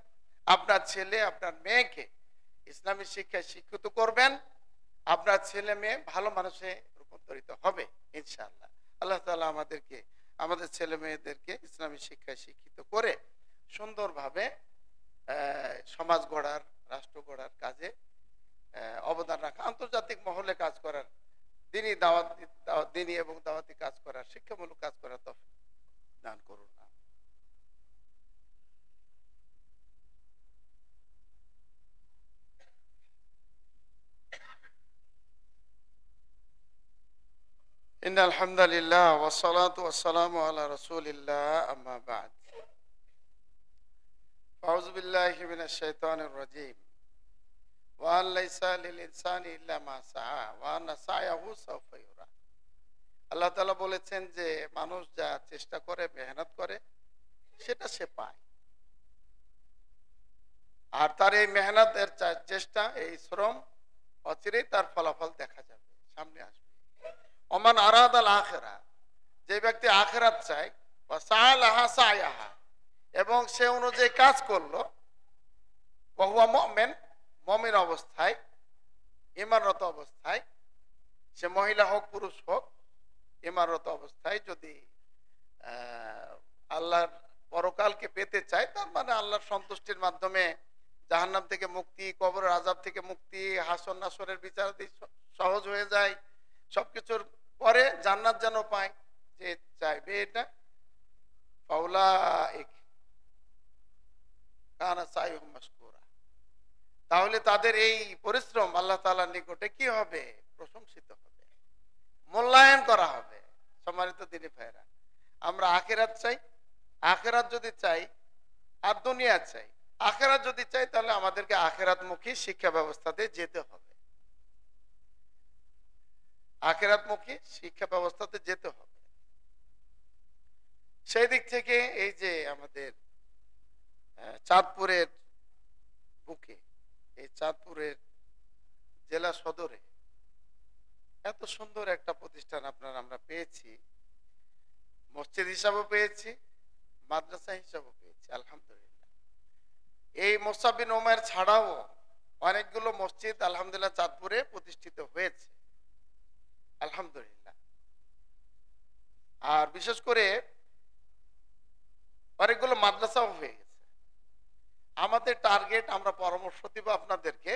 আপনার ছেলে আপনার মেয়েকে ইসলামী শিক্ষায় শিক্ষিত করবেন, আপনার ছেলে মেয়ে ভালো মানুষে রূপান্তরিত হবে ইনশাআল্লাহ। আল্লাহ তাআলা আমাদেরকে, আমাদের ছেলে মেয়েদেরকে ইসলামী শিক্ষায় শিক্ষিত করে সুন্দরভাবে সমাজ গড়ার, রাষ্ট্র গড়ার কাজে অবদান রাখা, আন্তর্জাতিক মহলে কাজ করার, দিনী দাওয়াত, দিনী এবং দাওয়াতি কাজ করার, শিক্ষামূলক কাজ করার তৌফিক দান করুন। ইন্নাল হামদালিল্লাহ ওয়াস সালাতু ওয়াস সালামু আলা রাসূলিল্লাহ, আম্মা বা'দ। আউযু বিল্লাহি মিনাশ শাইতানির রাজীম। ওয়া আন লাইসা লিল ইনসানি ইল্লা মা সাআ ওয়া আন্না সা'য়াহু সাওফা ইউরা। আল্লাহ তাআলা বলেছেন যে মানুষ যা চেষ্টা করে, মেহনত করে, সেটা সে পায়। আর তার এই মেহনতের চেষ্টা, এই শ্রম অচিরেই তার ফলাফল দেখা যাবে, সামনে আসবে। ওমান আরাদাল আখিরা, যে ব্যক্তি আখিরাত চায়, ওয়া সাআলাহা সা'য়াহা, এবং সে অনুযায়ী কাজ করলো, ওয়া হুয়া মুমিন, মুমিন অবস্থায়, ঈমানরত অবস্থায়, সে মহিলা হোক পুরুষ হোক, ঈমানরত অবস্থায় যদি আল্লাহর পরকালকে পেতে চায়, তার মানে আল্লাহর সন্তুষ্টির মাধ্যমে জাহান্নাম থেকে মুক্তি, কবরের আযাব থেকে মুক্তি, হাসর নাসরের বিচার সহজ হয়ে যায়, সবকিছুর পরে জান্নাত যেন পায়, যে চাইবে এটা, ফাউলাইক কানা সাইহুম মাশকুরা, তাহলে তাদের এই পরিশ্রম আল্লাহ তাআলার নিকটে কি হবে? প্রশংসিত হবে, মূল্যায়ন করা হবে। সম্মানিত দিনী ভাইরা, আমরা আখিরাত চাই, আখিরাত যদি চাই আর দুনিয়া চাই, আখিরাত যদি চাই তাহলে আমাদেরকে আখিরাতমুখী শিক্ষা ব্যবস্থাতে যেতে হবে, আখিরাতমুখী শিক্ষা ব্যবস্থাতে যেতে হবে। সেই দিক থেকে এই যে আমাদের চাঁদপুরের বুকে, এই চাঁদপুরের জেলা সদরে এত সুন্দর একটা প্রতিষ্ঠান আমরা পেয়েছি, মসজিদ হিসাবেও পেয়েছি, মাদ্রাসা হিসাবেও পেয়েছি আলহামদুলিল্লাহ। এই মুসআব বিন উমাইর ছাড়াও অনেকগুলো মসজিদ আলহামদুলিল্লাহ চাঁদপুরে প্রতিষ্ঠিত হয়েছে আলহামদুলিল্লাহ। আর বিশেষ করে অনেকগুলো মাদ্রাসাও হয়ে গেছে। আমাদের টার্গেট, আমরা পরামর্শ দিব আপনাদেরকে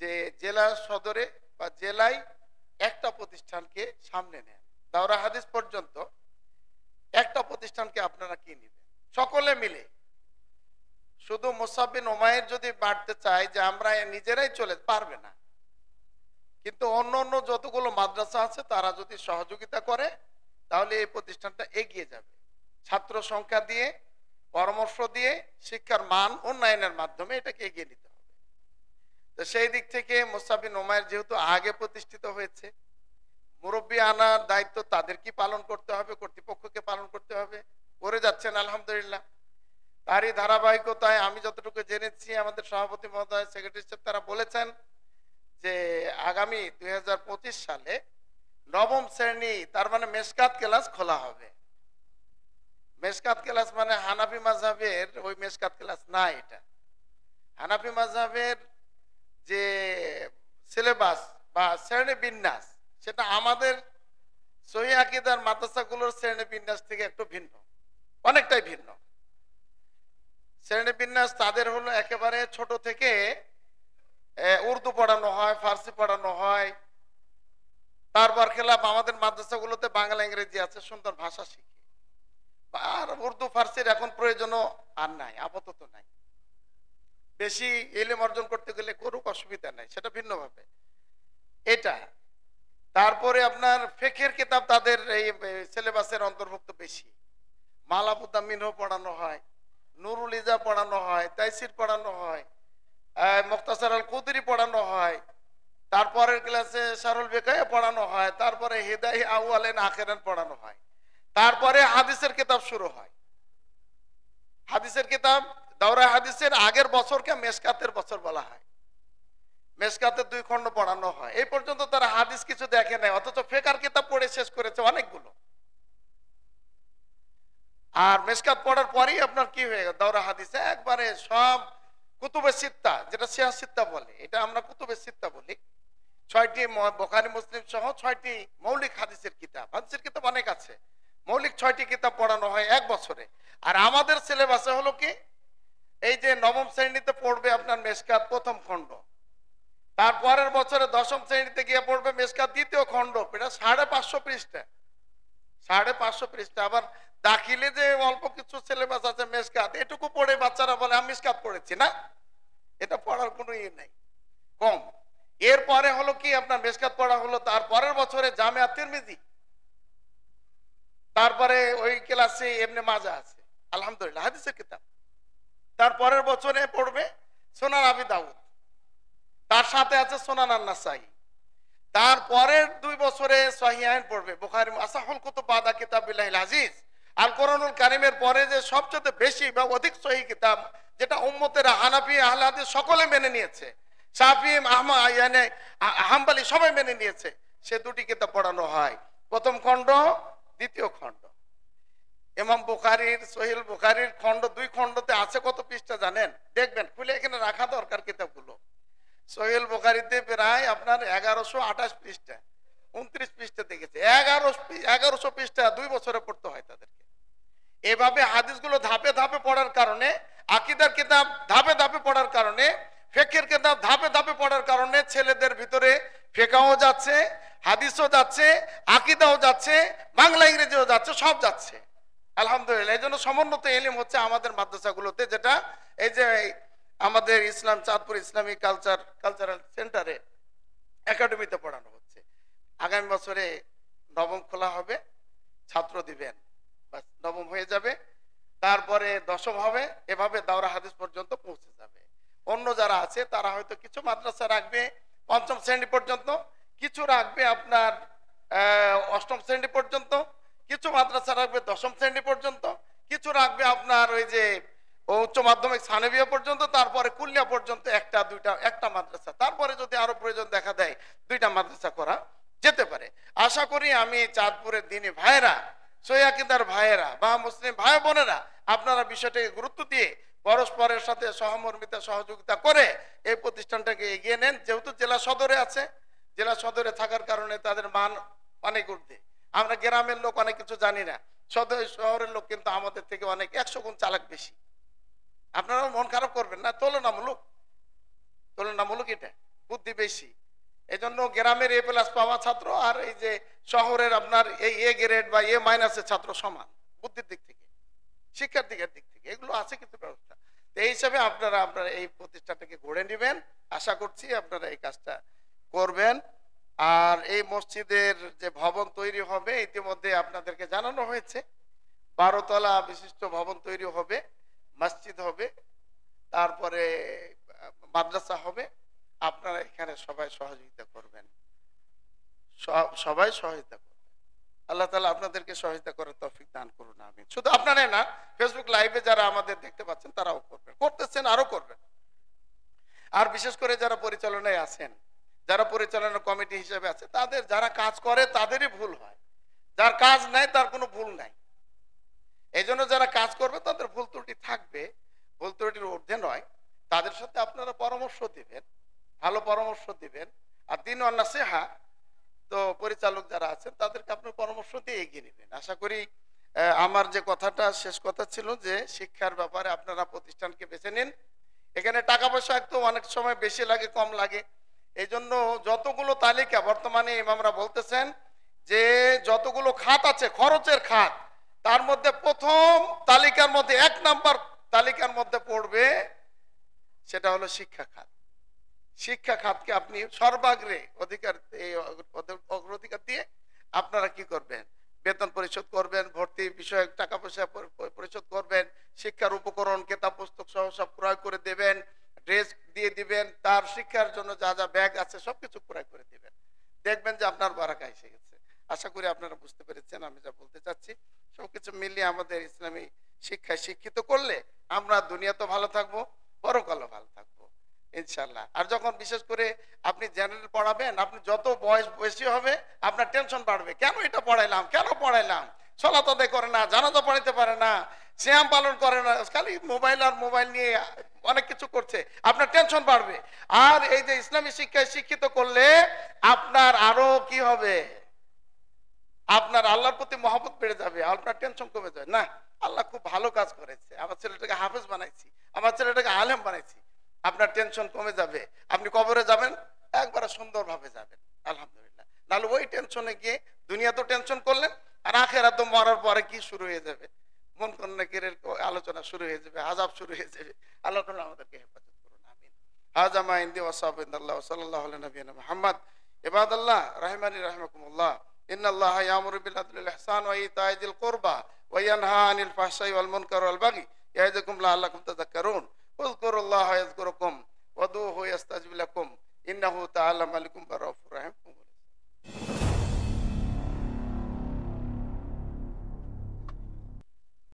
যে জেলা সদরে বা জেলায় একটা প্রতিষ্ঠানকে সামনে নেন, দাওরা হাদিস পর্যন্ত একটা প্রতিষ্ঠানকে আপনারা কি নেবেন সকলে মিলে। শুধু মুসআব বিন উমাইর যদি বাড়তে চায় যে আমরা নিজেরাই চলে পারবে না, কিন্তু অন্য অন্য যতগুলো মাদ্রাসা আছে তারা যদি সহযোগিতা করে তাহলে এই প্রতিষ্ঠানটা এগিয়ে যাবে। ছাত্র সংখ্যা দিয়ে, পরামর্শ দিয়ে, শিক্ষার মান উন্নয়নের মাধ্যমে এটাকে এগিয়ে নিতে হবে। তো সেই দিক থেকে মুসআব বিন উমাইর যেহেতু আগে প্রতিষ্ঠিত হয়েছে, মুরব্বী আনার দায়িত্ব তাদেরকে পালন করতে হবে, কর্তৃপক্ষকে পালন করতে হবে, করে যাচ্ছেন আলহামদুলিল্লাহ। তারই ধারাবাহিকতায় আমি যতটুকু জেনেছি, আমাদের সভাপতি মহোদয়, সেক্রেটারি সাহেব তারা বলেছেন যে আগামী 2025 সালে নবম শ্রেণী, তার মানে মেশকাত ক্লাস খোলা হবে। মেশকাত ক্লাস মানে হানাফি মাযহাবের ওই মেশকাত ক্লাস না, এটা হানাফি মাযহাবের যে সিলেবাস বা শ্রেণী বিন্যাস, সেটা আমাদের সহিহ আকীদার মাদ্রাসাগুলোর শ্রেণী বিন্যাস থেকে একটু ভিন্ন, অনেকটাই ভিন্ন। শ্রেণী বিন্যাস তাদের হলো একেবারে ছোট থেকে উর্দু পড়ানো হয়, ফার্সি পড়ানো হয়, তারপর খেলাফ আমাদের মাদ্রাসাগুলোতে বাংলা ইংরেজি আছে, সুন্দর ভাষা শিখে। আর উর্দু ফার্সির এখন প্রয়োজনও আর নাই, আপাতত নাই। বেশি ইলম অর্জন করতে গেলে করুক, অসুবিধা নাই, সেটা ভিন্নভাবে এটা। তারপরে আপনার ফিকহের কিতাব তাদের এই সিলেবাসের অন্তর্ভুক্ত বেশি। মালাবুদ্দা মিনহ পড়ানো হয়, নুরুল ইজা পড়ানো হয়, তাইসির পড়ানো হয়, মুখতাসার আল কুদরি পড়ানো হয়, তারপরের ক্লাসে শারুল বেকায়া পড়ানো হয়, তারপরে হিদাই আউয়ালেন আখিরান পড়ানো হয়, তারপরে হাদিসের কিতাব শুরু হয়। হাদিসের কিতাব দাওরা হাদিসের আগের বছরকে মেশকাতের বছর বলা হয়। মেশকাতের 2 খণ্ড পড়ানো হয়। এই পর্যন্ত তারা হাদিস কিছু দেখে নাই, অথচ ফিকহের কিতাব পড়ে শেষ করেছে অনেকগুলো। আর মেশকাত পড়ার পরেই আপনার কি হয়ে গেল, দাওরা হাদিসে একবারে সব কুতুবে সিত্তা, যেটা সিয়াহ সিত্তা বলে, এটা আমরা কুতুবে সিত্তা বলি। 6টি বুখারী মুসলিম সহ 6টি মৌলিক হাদিসের কিতাব। হাদিসের কিতাব অনেক আছে, মৌলিক 6টি কিতাব পড়ানো হয় এক বছরে। আর আমাদের সিলেবাসে হলো কি, এই যে নবম শ্রেণীতে পড়বে আপনার মেশকাত প্রথম খণ্ড, তারপরের বছরে দশম শ্রেণীতে গিয়ে পড়বে মেশকাত দ্বিতীয় খণ্ড, এটা 550 পৃষ্ঠা, 550 পৃষ্ঠা। আবার দাখিলে যে অল্প কিছু সিলেবাস আছে মেশকাত, এটুকু পড়ে বাচ্চারা বলে আমি মেশকাত পড়েছি, না, এটা পড়ার কোনো ইয়ে নাই, কম। এরপরে হলো কি আপনার মেশকাত পড়া হলো, তারপরের বছরে জামিয়া তিরমিজি, তারপরে ওই ক্লাসে ইবনে মাজাহ আছে, আলহামদুলিল্লাহ হাদিসের কিতাব। তারপরের বছরে পড়বে সুনান আবি দাউদ, তার সাথে আছে সুনান আন-নাসাই। তারপরের 2 বছরে সহিহাইন পড়বে, বুখারী আসাহুল কুতুব বাদা কিতাবিল্লাহিল আজিজ। আল কোরআনুল কারীমের পরে যে সবচেয়ে বেশি বা অধিক সহিহ কিতাব, যেটা উম্মতের হানাফি আহলে হাদিস সকলে মেনে নিয়েছে, শাফি আহমদ ইয়ানি হাম্বলি সবাই মেনে নিয়েছে, সে 2টি কিতাব পড়ানো হয়, প্রথম খণ্ড দ্বিতীয় খণ্ড। ইমাম বুখারীর সহিহ বুখারীর খণ্ড 2 খণ্ডতে আছে কত পৃষ্ঠা জানেন? দেখবেন, খুলে এখানে রাখা দরকার কিতাবগুলো। সহিহ বুখারীতে প্রায় আপনার 1128 পৃষ্ঠা, 29 পৃষ্ঠা দেখেছে, 1100 পৃষ্ঠা 2 বছরে পড়তে হয় তাদেরকে। এভাবে হাদিসগুলো ধাপে ধাপে পড়ার কারণে, আকীদার কিতাব ধাপে ধাপে পড়ার কারণে, ফিকহের কিতাব ধাপে ধাপে পড়ার কারণে ছেলেদের ভিতরে ফিকহও যাচ্ছে, হাদিসও যাচ্ছে, আকীদাও যাচ্ছে, বাংলা ইংরেজিও যাচ্ছে, সব যাচ্ছে আলহামদুলিল্লাহ। এই জন্য সমুন্নত ইলম হচ্ছে আমাদের মাদ্রাসাগুলোতে, যেটা এই যে আমাদের ইসলাম চাঁদপুর ইসলামী কালচারাল সেন্টারে একাডেমিতে পড়ানো হচ্ছে। আগামী বছরে নবম খোলা হবে, ছাত্র দিবেন, বাস নবম হয়ে যাবে, তারপরে দশম হবে, এভাবে দাওরা হাদিস পর্যন্ত পৌঁছে যাবে। অন্য যারা আছে তারা হয়তো কিছু মাদ্রাসা রাখবে 5ম শ্রেণী পর্যন্ত, কিছু রাখবে আপনার 8ম শ্রেণী পর্যন্ত, কিছু মাদ্রাসা রাখবে 10ম শ্রেণী পর্যন্ত, কিছু রাখবে আপনার ওই যে উচ্চ মাধ্যমিক সানেবিয়া পর্যন্ত, তারপরে কুলিয়া পর্যন্ত একটা মাদ্রাসা, তারপরে যদি আরো প্রয়োজন দেখা দেয় 2টা মাদ্রাসা করা যেতে পারে। আশা করি আমি চাঁদপুরের দিনী ভাইয়েরা, সহিহ ভাইয়েরা বা মুসলিম ভাই বোনেরা, আপনারা বিষয়টাকে গুরুত্ব দিয়ে পরস্পরের সাথে সহমর্মিতা সহযোগিতা করে এই প্রতিষ্ঠানটাকে এগিয়ে নেন। যেহেতু জেলা সদরে আছে, জেলা সদরে থাকার কারণে তাদের মান অনেক ঊর্ধ্বে। আমরা গ্রামের লোক অনেক কিছু জানি না, শহরের লোক কিন্তু আমাদের থেকে অনেক 100 গুণ চালাক বেশি। আপনারাও মন খারাপ করবেন না, তুলনামূলক এটা বুদ্ধি বেশি। এই জন্য গ্রামের A+ পাওয়া ছাত্র আর এই যে শহরের আপনার এই A গ্রেড বা A- ছাত্র সমান বুদ্ধির দিক থেকে, শিক্ষার দিক থেকে, এগুলো আছে কিন্তু ব্যবস্থা। এই হিসাবে আপনারা এই প্রতিষ্ঠানটাকে গড়ে নেবেন, আশা করছি আপনারা এই কাজটা করবেন। আর এই মসজিদের যে ভবন তৈরি হবে ইতিমধ্যে আপনাদেরকে জানানো হয়েছে, 12 তলা বিশিষ্ট ভবন তৈরি হবে, মসজিদ হবে, তারপরে মাদ্রাসা হবে। আপনারা এখানে সবাই সহযোগিতা করবেন, সবাই সহযোগিতা করবেন। আল্লাহ তাআলা আপনাদেরকে সহযোগিতা করার তৌফিক দান করুন, আমিন। শুধু আপনারাই না, ফেসবুক লাইভে যারা আমাদের দেখতে পাচ্ছেন তারাও করবেন, করতেছেন, আরো করবেন। আর বিশেষ করে যারা পরিচালনায় আছেন, যারা পরিচালনা কমিটি হিসেবে আছে, তাদের যারা কাজ করে তাদেরই ভুল হয়, যার কাজ নাই তার কোনো ভুল নাই। এই জন্য যারা কাজ করবে তাদের ভুল ত্রুটি থাকবে, ভুল ত্রুটির ঊর্ধ্বে নয়। তাদের সাথে আপনারা পরামর্শ দিবেন, ভালো পরামর্শ দিবেন। আর দিন ও নাসিহা, তো পরিচালক যারা আছেন তাদেরকে আপনার পরামর্শ দিয়ে এগিয়ে নেবেন। আশা করি আমার যে কথাটা শেষ কথা ছিল যে শিক্ষার ব্যাপারে আপনারা প্রতিষ্ঠানকে বেছে নিন। এখানে টাকা পয়সা একটু অনেক সময় বেশি লাগে কম লাগে, এই জন্য যতগুলো তালিকা বর্তমানে ইমামরা বলতেছেন যে যতগুলো খাত আছে খরচের খাত, তার মধ্যে প্রথম তালিকার মধ্যে 1 নাম্বার তালিকার মধ্যে পড়বে সেটা হলো শিক্ষা খাত। শিক্ষা খাতকে আপনি সর্বাগ্রে অগ্রাধিকার দিয়ে আপনারা কি করবেন, বেতন পরিশোধ করবেন, ভর্তি বিষয়ক টাকা পয়সা পরিশোধ করবেন, শিক্ষার উপকরণ কিতাব পুস্তক সহ সব ক্রয় করে দেবেন, ড্রেস দিয়ে দিবেন, তার শিক্ষার জন্য যা যা ব্যাগ আছে সবকিছু ক্রয় করে দিবেন। দেখবেন যে আপনার বারাকা এসে গেছে। আশা করি আপনারা বুঝতে পেরেছেন আমি যা বলতে চাচ্ছি। সবকিছু মিলিয়ে আমাদের ইসলামী শিক্ষায় শিক্ষিত করলে আমরা দুনিয়া তো ভালো থাকবো, পরকালও ভালো থাকবো ইনশাল্লাহ। আর যখন বিশেষ করে আপনি জেনারেল পড়াবেন, আপনি যত বয়স বেশি হবে আপনার টেনশন বাড়বে, কেন এটা পড়াইলাম, কেন পড়াইলাম, সালাত আদায় করে না, জানাজা পড়াইতে পারে না, সিয়াম পালন করে না, খালি মোবাইল আর মোবাইল নিয়ে অনেক কিছু করছে, আপনার টেনশন বাড়বে। আর এই যে ইসলামী শিক্ষায় শিক্ষিত করলে আপনার আরো কি হবে, আপনার আল্লাহর প্রতি মহব্বত বেড়ে যাবে, আপনার টেনশন কমে যাবে। না, আল্লাহ খুব ভালো কাজ করেছে, আমার ছেলেটাকে হাফেজ বানাইছি, আমার ছেলেটাকে আলেম বানাইছি, আপনার টেনশন কমে যাবে। আপনি কবরে যাবেন একবারে সুন্দরভাবে যাবেন আলহামদুলিল্লাহ। নাহলে ওই টেনশনে গিয়ে দুনিয়া তো টেনশন করলেন, আর আখেরাত তো মরার পরে কি শুরু হয়ে যাবে, মন কন্যাকের আলোচনা শুরু হয়ে যাবে, আযাব শুরু হয়ে যাবে। আল্লাহ তাআলা আমাদেরকে হেফাজত করুন, আমিন। হাযা মা ইনদি ওয়া সাবিনাল্লাহ সাল্লাল্লাহু আলাইহি নবিয়িনা মুহাম্মদ। ইবাদাল্লাহ রাহিমানি রাহিমাকুমুল্লাহ, ইন্নাল্লাহা ইয়ামুরু বিল আদলি ওয়াল ইহসান ওয়া ইতা'i যিল কুরবা ওয়া ইয়ানহা আনিল ফাহশাই ওয়াল মুনকার ওয়াল বাগি ইয়া'iযুকুম লা'আল্লাকুম তাযাক্কারুন। উযকুরুল্লাহা ইয়াযকুরুকুম ওয়াদউহু ইস্তাজিব লাকুম ইন্নাহু তাআলা মালিকুম